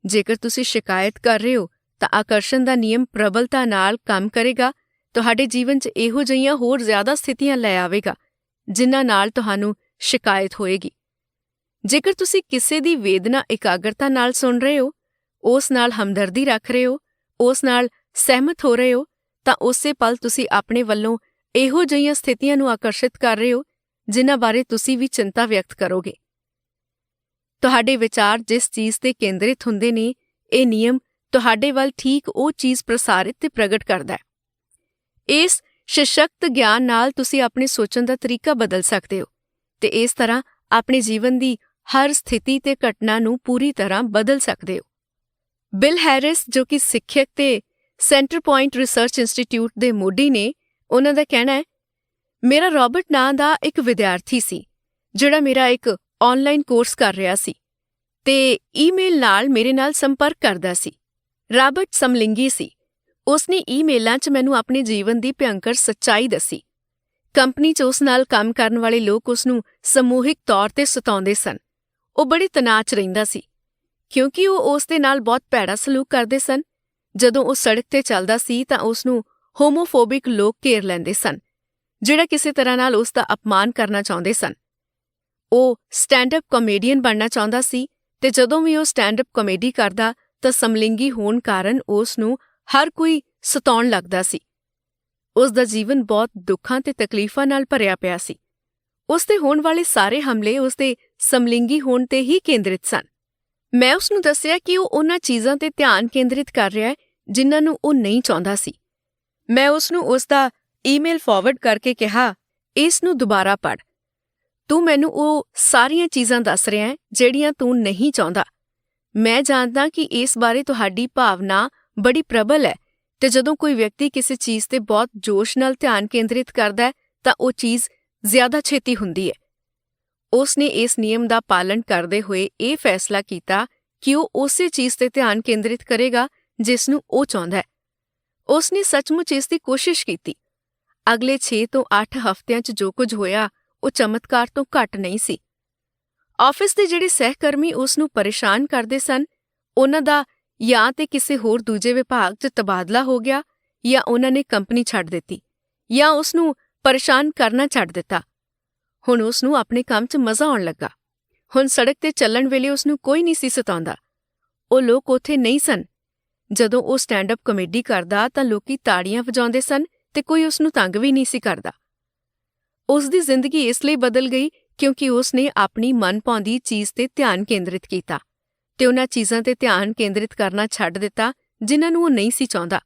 ਜੇਕਰ ਤੁਸੀਂ ਸ਼ਿਕਾਇਤ ਕਰ ਰਹੇ ਹੋ ਤਾਂ ਆਕਰਸ਼ਣ ਦਾ ਨਿਯਮ ਪ੍ਰਬਲਤਾ ਨਾਲ ਕੰਮ ਕਰੇਗਾ, ਤੁਹਾਡੇ ਜੀਵਨ 'ਚ ਇਹੋ ਜਿਹੀਆਂ ਹੋਰ ਜ਼ਿਆਦਾ ਸਥਿਤੀਆਂ ਲੈ ਆਵੇਗਾ ਜਿਨ੍ਹਾਂ ਨਾਲ ਤੁਹਾਨੂੰ ਸ਼ਿਕਾਇਤ ਹੋਏਗੀ। ਜੇਕਰ ਤੁਸੀਂ ਕਿਸੇ ਦੀ ਵੇਦਨਾ ਇਕਾਗਰਤਾ ਨਾਲ ਸੁਣ ਰਹੇ ਹੋ, ਉਸ ਨਾਲ ਹਮਦਰਦੀ ਰੱਖ ਰਹੇ ਹੋ, ਉਸ ਨਾਲ ਸਹਿਮਤ ਹੋ ਰਹੇ ਹੋ, ਤਾਂ ਉਸੇ ਪਲ ਤੁਸੀਂ ਆਪਣੇ ਵੱਲੋਂ ਇਹੋ ਜਿਹੀਆਂ ਸਥਿਤੀਆਂ ਨੂੰ ਆਕਰਸ਼ਿਤ ਕਰ ਰਹੇ ਹੋ ਜਿਨ੍ਹਾਂ ਬਾਰੇ ਤੁਸੀਂ ਵੀ ਚਿੰਤਾ ਵਿਅਕਤ ਕਰੋਗੇ। ਤੁਹਾਡੇ ਵਿਚਾਰ ਜਿਸ ਚੀਜ਼ ਤੇ ਕੇਂਦਰਿਤ ਹੁੰਦੇ ਨੇ, ਇਹ ਨਿਯਮ ਤੁਹਾਡੇ ਵੱਲ ਠੀਕ ਉਹ ਚੀਜ਼ ਪ੍ਰਸਾਰਿਤ ਤੇ ਪ੍ਰਗਟ ਕਰਦਾ ਹੈ। ਇਸ ਸਸ਼ਕਤ ਗਿਆਨ ਨਾਲ ਤੁਸੀਂ ਆਪਣੇ ਸੋਚਣ ਦਾ ਤਰੀਕਾ ਬਦਲ ਸਕਦੇ ਹੋ ਤੇ ਇਸ ਤਰ੍ਹਾਂ ਆਪਣੇ ਜੀਵਨ ਦੀ ਹਰ ਸਥਿਤੀ ਤੇ ਘਟਨਾ ਨੂੰ ਪੂਰੀ ਤਰ੍ਹਾਂ ਬਦਲ ਸਕਦੇ ਹੋ। ਬਿਲ ਹੈਰਿਸ, ਜੋ ਕਿ ਸਿੱਖਿਅਕ ਤੇ ਸੈਂਟਰ ਪੁਆਇੰਟ ਰਿਸਰਚ ਇੰਸਟੀਚਿਊਟ ਦੇ ਮੋਢੀ ਨੇ, ਉਹਨਾਂ ਦਾ ਕਹਿਣਾ ਹੈ, ਮੇਰਾ ਰੌਬਰਟ ਨਾਂ ਦਾ ਇੱਕ ਵਿਦਿਆਰਥੀ ਸੀ ਜਿਹੜਾ ਮੇਰਾ ਇੱਕ ਆਨਲਾਈਨ ਕੋਰਸ ਕਰ ਰਿਹਾ ਸੀ ਤੇ ਈਮੇਲ ਨਾਲ ਮੇਰੇ ਨਾਲ ਸੰਪਰਕ ਕਰਦਾ ਸੀ। ਰਾਬਰਟ ਸਮਲਿੰਗੀ ਸੀ। ਉਸਨੇ ਈਮੇਲਾਂ 'ਚ ਮੈਨੂੰ ਆਪਣੇ ਜੀਵਨ ਦੀ ਭਿਅੰਕਰ ਸੱਚਾਈ ਦੱਸੀ। ਕੰਪਨੀ 'ਚ ਉਸ ਨਾਲ ਕੰਮ ਕਰਨ ਵਾਲੇ ਲੋਕ ਉਸਨੂੰ ਸਮੂਹਿਕ ਤੌਰ ਤੇ ਸਤਾਉਂਦੇ ਸਨ। ਉਹ ਬੜੇ ਤਣਾਅ 'ਚ ਰਹਿੰਦਾ ਸੀ ਕਿਉਂਕਿ ਉਹ ਉਸ ਦੇ ਨਾਲ ਬਹੁਤ ਭੈੜਾ ਸਲੂਕ ਕਰਦੇ ਸਨ। ਜਦੋਂ ਉਹ ਸੜਕ ਤੇ ਚੱਲਦਾ ਸੀ ਤਾਂ ਉਸਨੂੰ ਹੋਮੋਫੋਬਿਕ ਲੋਕ ਘੇਰ ਲੈਂਦੇ ਸਨ ਜਿਹੜਾ ਕਿਸੇ ਤਰ੍ਹਾਂ ਨਾਲ ਉਸ ਦਾ ਅਪਮਾਨ ਕਰਨਾ ਚਾਹੁੰਦੇ ਸਨ। ਉਹ ਸਟੈਂਡ-ਅਪ ਕਾਮੇਡੀਅਨ ਬਣਨਾ ਚਾਹੁੰਦਾ ਸੀ ਤੇ ਜਦੋਂ ਵੀ ਉਹ ਸਟੈਂਡ-ਅਪ ਕਾਮੇਡੀ ਕਰਦਾ ਤਾਂ ਸਮਲਿੰਗੀ ਹੋਣ ਕਾਰਨ ਉਸ ਨੂੰ ਹਰ ਕੋਈ ਸਤਾਉਣ ਲੱਗਦਾ ਸੀ। ਉਸ ਦਾ ਜੀਵਨ ਬਹੁਤ ਦੁੱਖਾਂ ਤੇ ਤਕਲੀਫਾਂ ਨਾਲ ਭਰਿਆ ਪਿਆ ਸੀ। ਉਸ ਤੇ ਹੋਣ ਵਾਲੇ ਸਾਰੇ ਹਮਲੇ ਉਸ ਦੇ ਸਮਲਿੰਗੀ ਹੋਣ ਤੇ ਹੀ ਕੇਂਦਰਿਤ ਸਨ। ਮੈਂ ਉਸ ਨੂੰ ਦੱਸਿਆ ਕਿ ਉਹ ਉਹਨਾਂ ਚੀਜ਼ਾਂ ਤੇ ਧਿਆਨ ਕੇਂਦਰਿਤ ਕਰ ਰਿਹਾ ਹੈ ਜਿਨ੍ਹਾਂ ਨੂੰ ਉਹ ਨਹੀਂ ਚਾਹੁੰਦਾ ਸੀ। ਮੈਂ ਉਸ ਨੂੰ ਉਸ ਦਾ ਈਮੇਲ ਫਾਰਵਰਡ ਕਰਕੇ ਕਿਹਾ, ਇਸ ਨੂੰ ਦੁਬਾਰਾ ਪੜ੍ਹ। ਤੂੰ ਮੈਨੂੰ ਉਹ ਸਾਰੀਆਂ ਚੀਜ਼ਾਂ ਦੱਸ ਰਿਹਾ ਹੈ ਜਿਹੜੀਆਂ ਤੂੰ ਨਹੀਂ ਚਾਹੁੰਦਾ। ਮੈਂ ਜਾਣਦਾ ਕਿ ਇਸ ਬਾਰੇ ਤੁਹਾਡੀ ਭਾਵਨਾ ਬੜੀ ਪ੍ਰਬਲ ਹੈ ਤੇ ਜਦੋਂ ਕੋਈ ਵਿਅਕਤੀ ਕਿਸੇ ਚੀਜ਼ ਤੇ ਬਹੁਤ ਜੋਸ਼ ਨਾਲ ਧਿਆਨ ਕੇਂਦਰਿਤ ਕਰਦਾ ਹੈ ਤਾਂ ਉਹ ਚੀਜ਼ ਜ਼ਿਆਦਾ ਛੇਤੀ ਹੁੰਦੀ ਹੈ। ਉਸ ਨੇ ਇਸ ਨਿਯਮ ਦਾ ਪਾਲਣ ਕਰਦੇ ਹੋਏ ਇਹ ਫੈਸਲਾ ਕੀਤਾ ਕਿ ਉਹ ਉਸੇ ਚੀਜ਼ ਤੇ ਧਿਆਨ ਕੇਂਦਰਿਤ ਕਰੇਗਾ ਜਿਸ ਨੂੰ ਉਹ ਚਾਹੁੰਦਾ ਹੈ। ਉਸ ਨੇ ਸੱਚਮੁੱਚ ਇਸ ਦੀ ਕੋਸ਼ਿਸ਼ ਕੀਤੀ। ਅਗਲੇ 6 ਤੋਂ 8 ਹਫ਼ਤਿਆਂ 'ਚ ਜੋ ਕੁਝ ਹੋਇਆ ਉਹ ਚਮਤਕਾਰ ਤੋਂ ਘੱਟ ਨਹੀਂ ਸੀ। ਆਫਿਸ ਦੇ ਜਿਹੜੇ ਸਹਿਕਰਮੀ ਉਸ ਨੂੰ ਪਰੇਸ਼ਾਨ ਕਰਦੇ ਸਨ, ਉਹਨਾਂ ਦਾ ਜਾਂ ਤੇ ਕਿਸੇ ਹੋਰ ਦੂਜੇ ਵਿਭਾਗ 'ਚ ਤਬਾਦਲਾ ਹੋ ਗਿਆ ਜਾਂ ਉਹਨਾਂ ਨੇ ਕੰਪਨੀ ਛੱਡ ਦਿੱਤੀ ਜਾਂ ਉਸ ਨੂੰ ਪਰੇਸ਼ਾਨ ਕਰਨਾ ਛੱਡ ਦਿੱਤਾ। ਹੁਣ ਉਸ ਨੂੰ ਆਪਣੇ ਕੰਮ 'ਚ ਮਜ਼ਾ ਆਉਣ ਲੱਗਾ। ਹੁਣ ਸੜਕ ਤੇ ਚੱਲਣ ਵੇਲੇ ਉਸ ਨੂੰ ਕੋਈ ਨਹੀਂ ਸੀ ਸਤਾਉਂਦਾ। ਉਹ ਲੋਕ ਉੱਥੇ ਨਹੀਂ ਸਨ। ਜਦੋਂ ਉਹ ਸਟੈਂਡ-ਅਪ ਕਾਮੇਡੀ ਕਰਦਾ ਤਾਂ ਲੋਕੀ ਤਾੜੀਆਂ ਵਜਾਉਂਦੇ ਸਨ ਤੇ ਕੋਈ ਉਸ ਨੂੰ ਤੰਗ ਵੀ ਨਹੀਂ ਸੀ ਕਰਦਾ। ਉਸ ਦੀ ਜ਼ਿੰਦਗੀ ਇਸ ਲਈ ਬਦਲ ਗਈ ਕਿਉਂਕਿ ਉਸ ਨੇ ਆਪਣੀ ਮਨਭਾਉਂਦੀ ਚੀਜ਼ ਤੇ ਧਿਆਨ ਕੇਂਦਰਿਤ ਕੀਤਾ ਤੇ ਉਹਨਾਂ ਚੀਜ਼ਾਂ ਤੇ ਧਿਆਨ ਕੇਂਦਰਿਤ ਕਰਨਾ ਛੱਡ ਦਿੱਤਾ ਜਿਨ੍ਹਾਂ ਨੂੰ ਉਹ ਨਹੀਂ ਸੀ ਚਾਹੁੰਦਾ,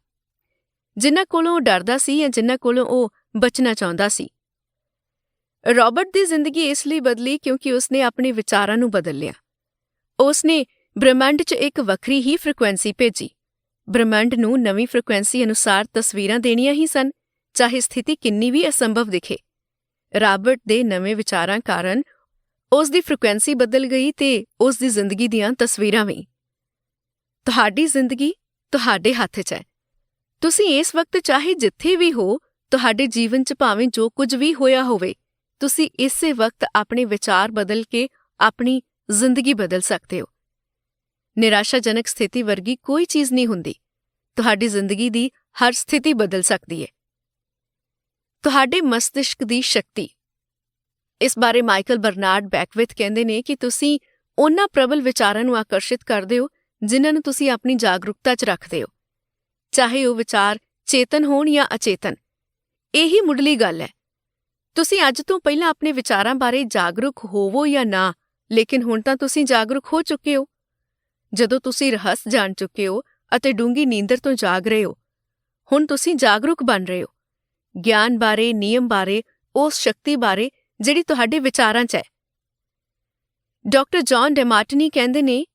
ਜਿਨ੍ਹਾਂ ਕੋਲੋਂ ਉਹ ਡਰਦਾ ਸੀ ਜਾਂ ਜਿਨ੍ਹਾਂ ਕੋਲੋਂ ਉਹ ਬਚਣਾ ਚਾਹੁੰਦਾ ਸੀ। ਰੌਬਰਟ ਦੀ ਜ਼ਿੰਦਗੀ ਇਸ ਲਈ ਬਦਲੀ ਕਿਉਂਕਿ ਉਸ ਨੇ ਆਪਣੇ ਵਿਚਾਰਾਂ ਨੂੰ ਬਦਲ ਲਿਆ। ਉਸ ਨੇ ਬ੍ਰਹਿਮੰਡ 'ਚ ਇੱਕ ਵੱਖਰੀ ਹੀ ਫ੍ਰੀਕੁਐਂਸੀ ਭੇਜੀ। ਬ੍ਰਹਿਮੰਡ ਨੂੰ ਨਵੀਂ ਫ੍ਰੀਕੁਐਂਸੀ ਅਨੁਸਾਰ ਤਸਵੀਰਾਂ ਦੇਣੀਆਂ ਹੀ ਸਨ, ਚਾਹੇ ਸਥਿਤੀ ਕਿੰਨੀ ਵੀ ਅਸੰਭਵ ਦਿਖੇ। ਰਾਬਰਟ ਦੇ ਨਵੇਂ ਵਿਚਾਰਾਂ ਕਾਰਨ ਉਸ ਦੀ ਫ੍ਰੀਕੁਐਂਸੀ ਬਦਲ ਗਈ ਤੇ ਉਸ ਦੀ ਜ਼ਿੰਦਗੀ ਦੀਆਂ ਤਸਵੀਰਾਂ ਵੀ। ਤੁਹਾਡੀ ਜ਼ਿੰਦਗੀ ਤੁਹਾਡੇ ਹੱਥ 'ਚ ਹੈ। ਤੁਸੀਂ ਇਸ ਵਕਤ ਚਾਹੇ ਜਿੱਥੇ ਵੀ ਹੋ, ਤੁਹਾਡੇ ਜੀਵਨ 'ਚ ਭਾਵੇਂ ਜੋ ਕੁਝ ਵੀ ਹੋਇਆ ਹੋਵੇ, ਤੁਸੀਂ ਇਸੇ ਵਕਤ ਆਪਣੇ ਵਿਚਾਰ ਬਦਲ ਕੇ ਆਪਣੀ ਜ਼ਿੰਦਗੀ ਬਦਲ ਸਕਦੇ ਹੋ। ਨਿਰਾਸ਼ਾਜਨਕ ਸਥਿਤੀ ਵਰਗੀ ਕੋਈ ਚੀਜ਼ ਨਹੀਂ ਹੁੰਦੀ। ਤੁਹਾਡੀ ਜ਼ਿੰਦਗੀ ਦੀ ਹਰ ਸਥਿਤੀ ਬਦਲ ਸਕਦੀ ਹੈ। ਤੁਹਾਡੇ ਮਸਤਿਸ਼ਕ ਦੀ ਸ਼ਕਤੀ। ਇਸ ਬਾਰੇ ਮਾਈਕਲ ਬਰਨਾਰਡ ਬੈਕਵਿਥ ਕਹਿੰਦੇ ਨੇ ਕਿ ਤੁਸੀਂ ਉਹਨਾਂ ਪ੍ਰਬਲ ਵਿਚਾਰਾਂ ਨੂੰ ਆਕਰਸ਼ਿਤ ਕਰਦੇ ਹੋ ਜਿਨ੍ਹਾਂ ਨੂੰ ਤੁਸੀਂ ਆਪਣੀ ਜਾਗਰੂਕਤਾ 'ਚ ਰੱਖਦੇ ਹੋ, ਚਾਹੇ ਉਹ ਵਿਚਾਰ ਚੇਤਨ ਹੋਣ ਜਾਂ ਅਚੇਤਨ। ਇਹੀ ਮੁੱਢਲੀ ਗੱਲ ਹੈ। ਤੁਸੀਂ ਅੱਜ ਤੋਂ ਪਹਿਲਾਂ ਆਪਣੇ ਵਿਚਾਰਾਂ ਬਾਰੇ ਜਾਗਰੂਕ ਹੋਵੋ ਜਾਂ ਨਾ, ਲੇਕਿਨ ਹੁਣ ਤਾਂ ਤੁਸੀਂ ਜਾਗਰੂਕ ਹੋ ਚੁੱਕੇ ਹੋ। ਜਦੋਂ ਤੁਸੀਂ ਰਹੱਸ ਜਾਣ ਚੁੱਕੇ ਹੋ ਅਤੇ ਡੂੰਘੀ ਨੀਂਦਰ ਤੋਂ ਜਾਗ ਰਹੇ ਹੋ, ਹੁਣ ਤੁਸੀਂ ਜਾਗਰੂਕ ਬਣ ਰਹੇ ਹੋ। ਗਿਆਨ ਬਾਰੇ, ਨਿਯਮ ਬਾਰੇ, ਉਸ ਸ਼ਕਤੀ ਬਾਰੇ ਜਿਹੜੀ ਤੁਹਾਡੇ ਵਿਚਾਰਾਂ 'ਚ ਹੈ। ਡਾਕਟਰ ਜੌਨ ਡੈਮਾਰਟਨੀ ਕਹਿੰਦੇ ਨੇ,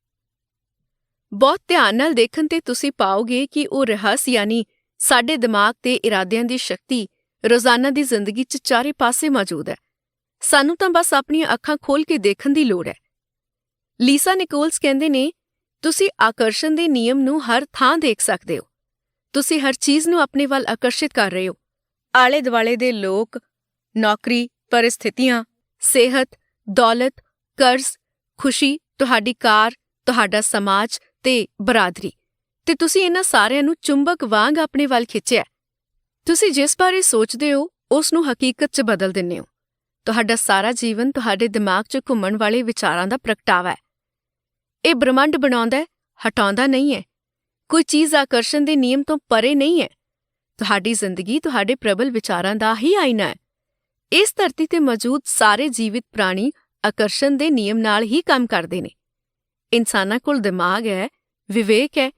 ਬਹੁਤ ਧਿਆਨ ਨਾਲ ਦੇਖਣ ਤੇ ਤੁਸੀਂ ਪਾਓਗੇ ਕਿ ਉਹ ਰਹੱਸ ਯਾਨੀ ਸਾਡੇ ਦਿਮਾਗ ਤੇ ਇਰਾਦਿਆਂ ਦੀ ਸ਼ਕਤੀ ਰੋਜ਼ਾਨਾ ਦੀ ਜ਼ਿੰਦਗੀ 'ਚ ਚਾਰੇ ਪਾਸੇ ਮੌਜੂਦ ਹੈ। ਸਾਨੂੰ ਤਾਂ ਬਸ ਆਪਣੀਆਂ ਅੱਖਾਂ ਖੋਲ੍ਹ ਕੇ ਦੇਖਣ ਦੀ ਲੋੜ ਹੈ। ਲੀਸਾ ਨਿਕੋਲਸ ਕਹਿੰਦੇ ਨੇ, ਤੁਸੀਂ ਆਕਰਸ਼ਣ ਦੇ ਨਿਯਮ ਨੂੰ ਹਰ ਥਾਂ ਦੇਖ ਸਕਦੇ ਹੋ। ਤੁਸੀਂ ਹਰ ਚੀਜ਼ ਨੂੰ ਆਪਣੇ ਵੱਲ ਆਕਰਸ਼ਿਤ ਕਰ ਰਹੇ ਹੋ। ਆਲੇ ਦੁਆਲੇ ਦੇ ਲੋਕ, ਨੌਕਰੀ, ਪਰਿਸਥਿਤੀਆਂ, ਸਿਹਤ, ਦੌਲਤ, ਕਰਜ਼, ਖੁਸ਼ੀ, ਤੁਹਾਡੀ ਕਾਰ, ਤੁਹਾਡਾ ਸਮਾਜ ਤੇ ਬਰਾਦਰੀ, ਤੇ ਤੁਸੀਂ ਇਹਨਾਂ ਸਾਰਿਆਂ ਨੂੰ ਚੁੰਬਕ ਵਾਂਗ ਆਪਣੇ ਵੱਲ ਖਿੱਚਿਆ। ਤੁਸੀਂ ਜਿਸ ਬਾਰੇ ਸੋਚਦੇ ਹੋ ਉਸ ਨੂੰ ਹਕੀਕਤ 'ਚ ਬਦਲ ਦਿੰਦੇ ਹੋ। ਤੁਹਾਡਾ ਸਾਰਾ ਜੀਵਨ ਤੁਹਾਡੇ ਦਿਮਾਗ 'ਚ ਘੁੰਮਣ ਵਾਲੇ ਵਿਚਾਰਾਂ ਦਾ ਪ੍ਰਗਟਾਵਾ ਹੈ। ਇਹ ਬ੍ਰਹਮੰਡ ਬਣਾਉਂਦਾ ਹੈ, ਹਟਾਉਂਦਾ ਨਹੀਂ ਹੈ। ਕੋਈ ਚੀਜ਼ ਆਕਰਸ਼ਣ ਦੇ ਨਿਯਮ ਤੋਂ ਪਰੇ ਨਹੀਂ ਹੈ। ਤੁਹਾਡੀ ਜ਼ਿੰਦਗੀ ਤੁਹਾਡੇ ਪ੍ਰਬਲ ਵਿਚਾਰਾਂ ਦਾ ਹੀ ਆਇਨਾ ਹੈ। ਇਸ ਧਰਤੀ ਤੇ ਮੌਜੂਦ ਸਾਰੇ ਜੀਵਿਤ ਪ੍ਰਾਣੀ ਆਕਰਸ਼ਣ ਦੇ ਨਿਯਮ ਨਾਲ ਹੀ ਕੰਮ ਕਰਦੇ ਨੇ। ਇਨਸਾਨਾਂ ਕੋਲ ਦਿਮਾਗ ਹੈ, ਵਿਵੇਕ ਹੈ।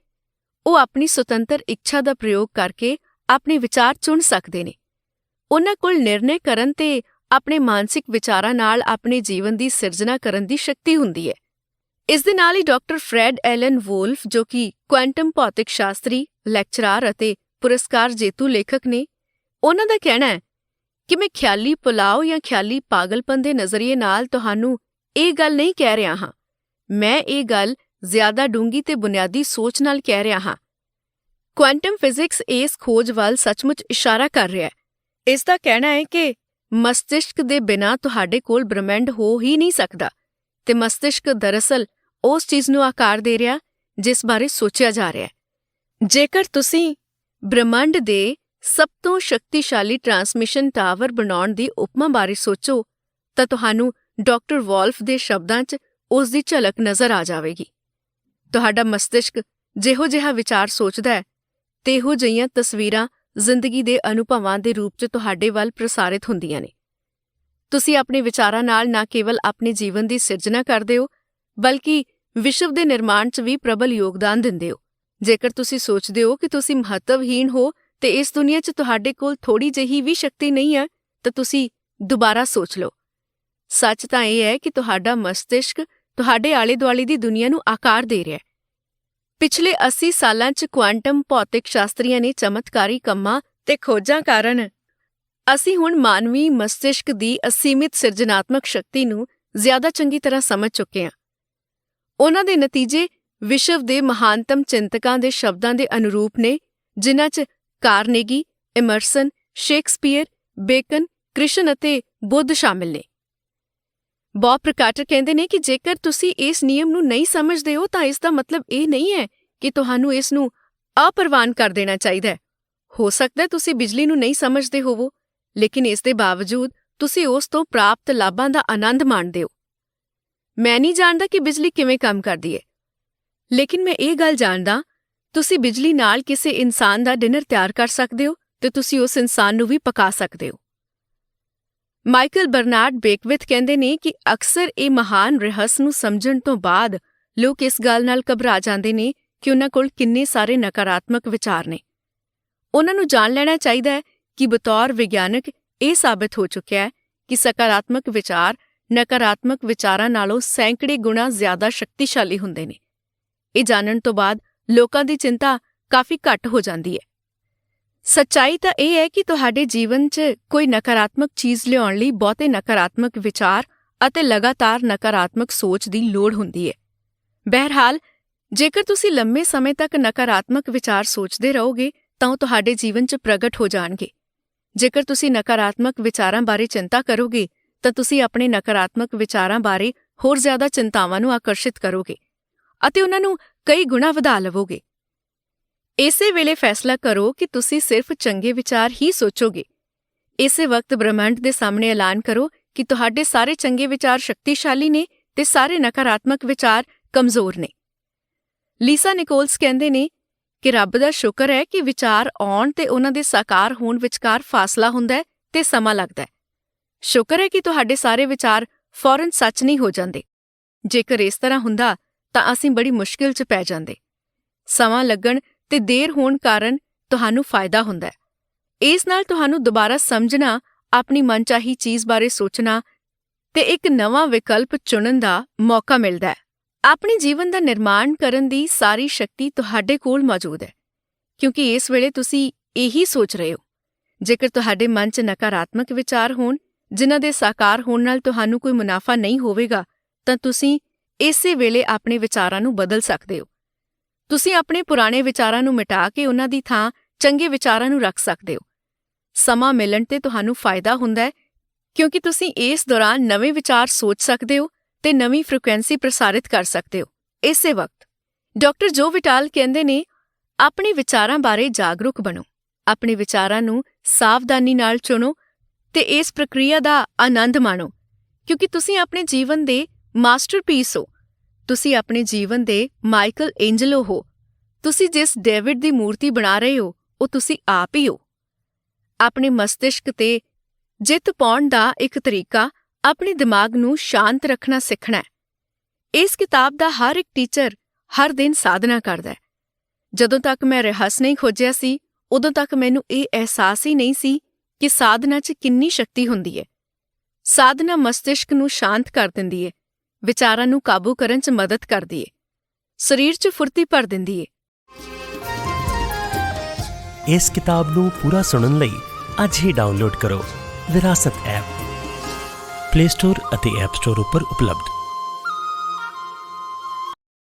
ਉਹ ਆਪਣੀ ਸੁਤੰਤਰ ਇੱਛਾ ਦਾ ਪ੍ਰਯੋਗ ਕਰਕੇ ਆਪਣੇ ਵਿਚਾਰ ਚੁਣ ਸਕਦੇ ਨੇ। ਉਹਨਾਂ ਕੋਲ ਨਿਰਣੇ ਕਰਨ ਤੇ ਆਪਣੇ ਮਾਨਸਿਕ ਵਿਚਾਰਾਂ ਨਾਲ ਆਪਣੇ ਜੀਵਨ ਦੀ ਸਿਰਜਣਾ ਕਰਨ ਦੀ ਸ਼ਕਤੀ ਹੁੰਦੀ ਹੈ। ਇਸ ਦੇ ਨਾਲ ਹੀ ਡਾਕਟਰ ਫਰੈਡ ਐਲਨ ਵੋਲਫ, ਜੋ ਕਿ ਕੁਆਂਟਮ ਭੌਤਿਕ ਸ਼ਾਸਤਰੀ, ਲੈਕਚਰਾਰ ਅਤੇ ਪੁਰਸਕਾਰ ਜੇਤੂ ਲੇਖਕ ਨੇ, ਉਹਨਾਂ ਦਾ ਕਹਿਣਾ ਹੈ ਕਿ ਮੈਂ ਖਿਆਲੀ ਪੁਲਾਓ ਜਾਂ ਖਿਆਲੀ ਪਾਗਲਪਨ ਦੇ ਨਜ਼ਰੀਏ ਨਾਲ ਤੁਹਾਨੂੰ ਇਹ ਗੱਲ ਨਹੀਂ ਕਹਿ ਰਿਹਾ ਹਾਂ। ਮੈਂ ਇਹ ਗੱਲ ਜ਼ਿਆਦਾ ਡੂੰਘੀ ਤੇ ਬੁਨਿਆਦੀ ਸੋਚ ਨਾਲ ਕਹਿ ਰਿਹਾ ਹਾਂ। ਕੁਆਂਟਮ ਫਿਜ਼ਿਕਸ ਇਸ ਖੋਜ ਵੱਲ ਸੱਚਮੁੱਚ ਇਸ਼ਾਰਾ ਕਰ ਰਿਹਾ ਹੈ। ਇਸ ਦਾ ਕਹਿਣਾ ਹੈ ਕਿ ਮਸਤਿਸ਼ਕ ਦੇ ਬਿਨਾਂ ਤੁਹਾਡੇ ਕੋਲ ਬ੍ਰਹਮੰਡ ਹੋ ਹੀ ਨਹੀਂ ਸਕਦਾ, ਤੇ ਮਸਤਿਸ਼ਕ ਦਰਅਸਲ ਉਸ ਚੀਜ਼ ਨੂੰ ਆਕਾਰ ਦੇ ਰਿਹਾ ਜਿਸ ਬਾਰੇ ਸੋਚਿਆ ਜਾ ਰਿਹਾ ਹੈ। ਜੇਕਰ ਤੁਸੀਂ ਬ੍ਰਹਮੰਡ ਦੇ ਸਭ ਤੋਂ ਸ਼ਕਤੀਸ਼ਾਲੀ ਟਰਾਂਸਮਿਸ਼ਨ ਟਾਵਰ ਬਣਾਉਣ ਦੀ ਉਪਮਾ ਬਾਰੇ ਸੋਚੋ ਤਾਂ ਤੁਹਾਨੂੰ ਡਾਕਟਰ ਵੋਲਫ ਦੇ ਸ਼ਬਦਾਂ 'ਚ ਉਸ ਦੀ ਝਲਕ ਨਜ਼ਰ ਆ ਜਾਵੇਗੀ। ਤੁਹਾਡਾ ਮਸਤਿਸ਼ਕ ਜਿਹੋ ਜਿਹਾ ਵਿਚਾਰ ਸੋਚਦਾ ਹੈ, ਤੇਹੋ ਜਿਹੀਆਂ ਤਸਵੀਰਾਂ ਜ਼ਿੰਦਗੀ ਦੇ ਅਨੁਭਵਾਂ ਦੇ ਰੂਪ 'ਚ ਤੁਹਾਡੇ ਵੱਲ ਪ੍ਰਸਾਰਿਤ ਹੁੰਦੀਆਂ ਨੇ। ਤੁਸੀਂ ਆਪਣੇ ਵਿਚਾਰਾਂ ਨਾਲ ਨਾ ਕੇਵਲ ਆਪਣੇ ਜੀਵਨ ਦੀ ਸਿਰਜਣਾ ਕਰਦੇ ਹੋ, ਬਲਕਿ ਵਿਸ਼ਵ ਦੇ ਨਿਰਮਾਣ 'ਚ ਵੀ ਪ੍ਰਬਲ ਯੋਗਦਾਨ ਦਿੰਦੇ ਹੋ। ਜੇਕਰ ਤੁਸੀਂ ਸੋਚਦੇ ਹੋ ਕਿ ਤੁਸੀਂ ਮਹੱਤਵਹੀਣ ਹੋ ਤੇ ਇਸ ਦੁਨੀਆ 'ਚ ਤੁਹਾਡੇ ਕੋਲ ਥੋੜ੍ਹੀ ਜਿਹੀ ਵੀ ਸ਼ਕਤੀ ਨਹੀਂ ਹੈ, ਤਾਂ ਤੁਸੀਂ ਦੁਬਾਰਾ ਸੋਚ ਲਓ। ਸੱਚ ਤਾਂ ਇਹ ਹੈ ਕਿ ਤੁਹਾਡਾ ਮਸਤਿਸ਼ਕ ਤੁਹਾਡੇ ਆਲੇ-ਦੁਆਲੇ ਦੀ ਦੁਨੀਆ ਨੂੰ ਆਕਾਰ ਦੇ ਰਿਹਾ ਹੈ। ਪਿਛਲੇ 80 ਸਾਲਾਂ 'ਚ ਕੁਆਂਟਮ ਭੌਤਿਕ ਸ਼ਾਸਤਰੀਆਂ ਨੇ ਚਮਤਕਾਰੀ ਕੰਮਾਂ ਤੇ ਖੋਜਾਂ ਕਾਰਨ ਅਸੀਂ ਹੁਣ ਮਾਨਵੀ ਮਸਤਿਸ਼ਕ ਦੀ ਅਸੀਮਿਤ ਸਿਰਜਨਾਤਮਕ ਸ਼ਕਤੀ ਨੂੰ ਜ਼ਿਆਦਾ ਚੰਗੀ ਤਰ੍ਹਾਂ ਸਮਝ ਚੁੱਕੇ ਹਾਂ। ਉਹਨਾਂ ਦੇ ਨਤੀਜੇ ਵਿਸ਼ਵ ਦੇ ਮਹਾਨਤਮ ਚਿੰਤਕਾਂ ਦੇ ਸ਼ਬਦਾਂ ਦੇ ਅਨੁਰੂਪ ਨੇ, ਜਿਨ੍ਹਾਂ 'ਚ Carnegie, Emerson, Shakespeare, Bacon, Krishna ਅਤੇ ਬੁੱਧ ਸ਼ਾਮਿਲ ਨੇ। ਬੌਬ ਪ੍ਰਕਾਟਰ ਕਹਿੰਦੇ ਨੇ ਕਿ ਜੇਕਰ ਤੁਸੀਂ ਇਸ ਨਿਯਮ ਨੂੰ ਨਹੀਂ ਸਮਝਦੇ ਹੋ ਤਾਂ ਇਸ ਦਾ ਮਤਲਬ ਇਹ ਨਹੀਂ ਹੈ ਕਿ ਤੁਹਾਨੂੰ ਇਸ ਨੂੰ ਅਪਰਵਾਨ ਕਰ ਦੇਣਾ ਚਾਹੀਦਾ ਹੈ। ਹੋ ਸਕਦਾ ਹੈ ਤੁਸੀਂ ਬਿਜਲੀ ਨੂੰ ਨਹੀਂ ਸਮਝਦੇ ਹੋਵੋ, ਲੇਕਿਨ ਇਸ ਦੇ ਬਾਵਜੂਦ ਤੁਸੀਂ ਉਸ ਤੋਂ ਪ੍ਰਾਪਤ ਲਾਭਾਂ ਦਾ ਆਨੰਦ ਮਾਣਦੇ ਹੋ। ਮੈਂ ਨਹੀਂ ਜਾਣਦਾ ਕਿ ਬਿਜਲੀ ਕਿਵੇਂ ਕੰਮ ਕਰਦੀ ਹੈ, ਲੇਕਿਨ ਮੈਂ ਇਹ ਗੱਲ ਜਾਣਦਾ, ਤੁਸੀਂ ਬਿਜਲੀ ਨਾਲ ਕਿਸੇ ਇਨਸਾਨ ਦਾ ਡਿਨਰ ਤਿਆਰ ਕਰ ਸਕਦੇ ਹੋ ਤੇ ਤੁਸੀਂ ਉਸ ਇਨਸਾਨ ਨੂੰ ਵੀ ਪਕਾ ਸਕਦੇ ਹੋ। ਮਾਈਕਲ ਬਰਨਾਰਡ ਬੇਕਵਿਥ ਕਹਿੰਦੇ ਨੇ ਕਿ ਅਕਸਰ ਇਹ ਮਹਾਨ ਰਹੱਸ ਨੂੰ ਸਮਝਣ ਤੋਂ ਬਾਅਦ ਲੋਕ ਇਸ ਗੱਲ ਨਾਲ ਘਬਰਾ ਜਾਂਦੇ ਨੇ ਕਿ ਉਹਨਾਂ ਕੋਲ ਕਿੰਨੇ ਸਾਰੇ ਨਕਾਰਾਤਮਕ ਵਿਚਾਰ ਨੇ। ਉਹਨਾਂ ਨੂੰ ਜਾਣ ਲੈਣਾ ਚਾਹੀਦਾ ਹੈ ਕਿ ਬਤੌਰ ਵਿਗਿਆਨਕ ਇਹ ਸਾਬਿਤ ਹੋ ਚੁੱਕਿਆ ਹੈ ਕਿ ਸਕਾਰਾਤਮਕ ਵਿਚਾਰ ਨਕਾਰਾਤਮਕ ਵਿਚਾਰਾਂ ਨਾਲੋਂ ਸੈਂਕੜੇ ਗੁਣਾ ਜ਼ਿਆਦਾ ਸ਼ਕਤੀਸ਼ਾਲੀ ਹੁੰਦੇ ਨੇ। ਇਹ ਜਾਣਨ ਤੋਂ ਬਾਅਦ ਲੋਕਾਂ ਦੀ ਚਿੰਤਾ ਕਾਫੀ ਘੱਟ ਹੋ ਜਾਂਦੀ ਹੈ। ਸੱਚਾਈ ਤਾਂ ਇਹ ਹੈ ਕਿ ਤੁਹਾਡੇ ਜੀਵਨ 'ਚ ਕੋਈ ਨਕਾਰਾਤਮਕ ਚੀਜ਼ ਲਿਆਉਣ ਲਈ ਬਹੁਤੇ ਨਕਾਰਾਤਮਕ ਵਿਚਾਰ ਅਤੇ ਲਗਾਤਾਰ ਨਕਾਰਾਤਮਕ ਸੋਚ ਦੀ ਲੋੜ ਹੁੰਦੀ ਹੈ। ਬਹਰਹਾਲ, ਜੇਕਰ ਤੁਸੀਂ ਲੰਮੇ ਸਮੇਂ ਤੱਕ ਨਕਾਰਾਤਮਕ ਵਿਚਾਰ ਸੋਚਦੇ ਰਹੋਗੇ ਤਾਂ ਉਹ ਤੁਹਾਡੇ ਜੀਵਨ 'ਚ ਪ੍ਰਗਟ ਹੋ ਜਾਣਗੇ। ਜੇਕਰ ਤੁਸੀਂ ਨਕਾਰਾਤਮਕ ਵਿਚਾਰਾਂ ਬਾਰੇ ਚਿੰਤਾ ਕਰੋਗੇ ਤਾਂ ਤੁਸੀਂ ਆਪਣੇ ਨਕਾਰਾਤਮਕ ਵਿਚਾਰਾਂ ਬਾਰੇ ਹੋਰ ਜ਼ਿਆਦਾ ਚਿੰਤਾਵਾਂ ਨੂੰ ਆਕਰਸ਼ਿਤ ਕਰੋਗੇ ਅਤੇ ਉਹਨਾਂ ਨੂੰ ਕਈ ਗੁਣਾ ਵਧਾ ਲਵੋਗੇ। ਇਸੇ ਵੇਲੇ ਫੈਸਲਾ ਕਰੋ ਕਿ ਤੁਸੀਂ ਸਿਰਫ ਚੰਗੇ ਵਿਚਾਰ ਹੀ ਸੋਚੋਗੇ। ਇਸੇ ਵਕਤ ਬ੍ਰਹਮੰਡ ਦੇ ਸਾਹਮਣੇ ਐਲਾਨ ਕਰੋ ਕਿ ਤੁਹਾਡੇ ਸਾਰੇ ਚੰਗੇ ਵਿਚਾਰ ਸ਼ਕਤੀਸ਼ਾਲੀ ਨੇ ਤੇ ਸਾਰੇ ਨਕਾਰਾਤਮਕ ਵਿਚਾਰ ਕਮਜ਼ੋਰ ਨੇ। ਲੀਸਾ ਨਿਕੋਲਸ ਕਹਿੰਦੇ ਨੇ ਕਿ ਰੱਬ ਦਾ ਸ਼ੁਕਰ ਹੈ ਕਿ ਵਿਚਾਰ ਆਉਣ ਤੇ ਉਹਨਾਂ ਦੇ ਸਾਕਾਰ ਹੋਣ ਵਿਚਕਾਰ ਫਾਸਲਾ ਹੁੰਦਾ ਹੈ ਤੇ ਸਮਾਂ ਲੱਗਦਾ ਹੈ। ਸ਼ੁਕਰ ਹੈ ਕਿ ਤੁਹਾਡੇ ਸਾਰੇ ਵਿਚਾਰ ਫੌਰਨ ਸੱਚ ਨਹੀਂ ਹੋ ਜਾਂਦੇ। ਜੇਕਰ ਇਸ ਤਰ੍ਹਾਂ ਹੁੰਦਾ ਤਾਂ ਅਸੀਂ ਬੜੀ ਮੁਸ਼ਕਿਲ 'ਚ ਪੈ ਜਾਂਦੇ। ਸਮਾਂ ਲੱਗਣ ਤੇ ਦੇਰ ਹੋਣ ਕਾਰਨ ਤੁਹਾਨੂੰ ਫਾਇਦਾ ਹੁੰਦਾ ਹੈ। ਇਸ ਨਾਲ ਤੁਹਾਨੂੰ ਦੁਬਾਰਾ ਸਮਝਣਾ, ਆਪਣੀ ਮਨਚਾਹੀ ਚੀਜ਼ ਬਾਰੇ ਸੋਚਣਾ ਤੇ ਇੱਕ ਨਵਾਂ ਵਿਕਲਪ ਚੁਣਨ ਦਾ ਮੌਕਾ ਮਿਲਦਾ ਹੈ। ਆਪਣੇ ਜੀਵਨ ਦਾ ਨਿਰਮਾਣ ਕਰਨ ਦੀ ਸਾਰੀ ਸ਼ਕਤੀ ਤੁਹਾਡੇ ਕੋਲ ਮੌਜੂਦ ਹੈ, ਕਿਉਂਕਿ ਇਸ ਵੇਲੇ ਤੁਸੀਂ ਇਹੀ ਸੋਚ ਰਹੇ ਹੋ। ਜੇਕਰ ਤੁਹਾਡੇ ਮਨ 'ਚ ਨਕਾਰਾਤਮਕ ਵਿਚਾਰ ਹੋਣ, ਜਿਨ੍ਹਾਂ ਦੇ ਸਾਕਾਰ ਹੋਣ ਨਾਲ ਤੁਹਾਨੂੰ ਕੋਈ ਮੁਨਾਫਾ ਨਹੀਂ ਹੋਵੇਗਾ, ਤਾਂ ਤੁਸੀਂ ਇਸੇ ਵੇਲੇ ਆਪਣੇ ਵਿਚਾਰਾਂ ਨੂੰ ਬਦਲ ਸਕਦੇ ਹੋ। ਤੁਸੀਂ ਆਪਣੇ ਪੁਰਾਣੇ ਵਿਚਾਰਾਂ ਨੂੰ ਮਿਟਾ ਕੇ ਉਹਨਾਂ ਦੀ ਥਾਂ ਚੰਗੇ ਵਿਚਾਰਾਂ ਨੂੰ ਰੱਖ ਸਕਦੇ ਹੋ। ਸਮਾਂ ਮਿਲਣ ਤੇ ਤੁਹਾਨੂੰ ਫਾਇਦਾ ਹੁੰਦਾ ਹੈ ਕਿਉਂਕਿ ਤੁਸੀਂ ਇਸ ਦੌਰਾਨ ਨਵੇਂ ਵਿਚਾਰ ਸੋਚ ਸਕਦੇ ਹੋ ਤੇ ਨਵੀਂ ਫ੍ਰੀਕੁਐਂਸੀ ਪ੍ਰਸਾਰਿਤ ਕਰ ਸਕਦੇ ਹੋ। ਇਸੇ ਵਕਤ ਡਾਕਟਰ ਜੋ ਵਿਟਾਲ ਕਹਿੰਦੇ ਨੇ, ਆਪਣੇ ਵਿਚਾਰਾਂ ਬਾਰੇ ਜਾਗਰੂਕ ਬਣੋ, ਆਪਣੇ ਵਿਚਾਰਾਂ ਨੂੰ ਸਾਵਧਾਨੀ ਨਾਲ ਚੁਣੋ ਤੇ ਇਸ ਪ੍ਰਕਿਰਿਆ ਦਾ ਆਨੰਦ ਮਾਣੋ, ਕਿਉਂਕਿ ਤੁਸੀਂ ਆਪਣੇ ਜੀਵਨ ਦੇ ਮਾਸਟਰਪੀਸ ਹੋ। ਤੁਸੀਂ ਆਪਣੇ ਜੀਵਨ ਦੇ ਮਾਈਕਲ ਐਂਜਲੋ ਹੋ। ਤੁਸੀਂ ਜਿਸ ਡੇਵਿਡ ਦੀ ਮੂਰਤੀ ਬਣਾ ਰਹੇ ਹੋ, ਉਹ ਤੁਸੀਂ ਆਪ ਹੀ ਹੋ। ਆਪਣੇ ਮਸਤਿਸ਼ਕ ਤੇ ਜਿੱਤ ਪਾਉਣ ਦਾ ਇੱਕ ਤਰੀਕਾ ਆਪਣੇ ਦਿਮਾਗ ਨੂੰ ਸ਼ਾਂਤ ਰੱਖਣਾ ਸਿੱਖਣਾ ਹੈ। ਇਸ ਕਿਤਾਬ ਦਾ ਹਰ ਇੱਕ ਟੀਚਰ ਹਰ ਦਿਨ ਸਾਧਨਾ ਕਰਦਾ ਹੈ। ਜਦੋਂ ਤੱਕ ਮੈਂ ਰਹੱਸ ਨਹੀਂ ਖੋਜਿਆ ਸੀ, ਉਦੋਂ ਤੱਕ ਮੈਨੂੰ ਇਹ ਅਹਿਸਾਸ ਹੀ ਨਹੀਂ ਸੀ ਕਿ ਸਾਧਨਾ 'ਚ ਕਿੰਨੀ ਸ਼ਕਤੀ ਹੁੰਦੀ ਹੈ। ਸਾਧਨਾ ਮਸਤਿਸ਼ਕ ਨੂੰ ਸ਼ਾਂਤ ਕਰ ਦਿੰਦੀ ਹੈ, ਵਿਚਾਰਾਂ ਨੂੰ ਕਾਬੂ ਕਰਨ 'ਚ ਮਦਦ ਕਰਦੀ ਹੈ, ਸਰੀਰ 'ਚ ਫੁਰਤੀ ਭਰ ਦਿੰਦੀ ਹੈ। ਇਸ ਕਿਤਾਬ ਨੂੰ ਪੂਰਾ ਸੁਣਨ ਲਈ ਅੱਜ ਹੀ ਡਾਊਨਲੋਡ ਕਰੋ ਵਿਰਾਸਤ ਐਪ, ਪਲੇ ਸਟੋਰ ਅਤੇ ਐਪ ਸਟੋਰ ਉੱਪਰ ਉਪਲਬਧ।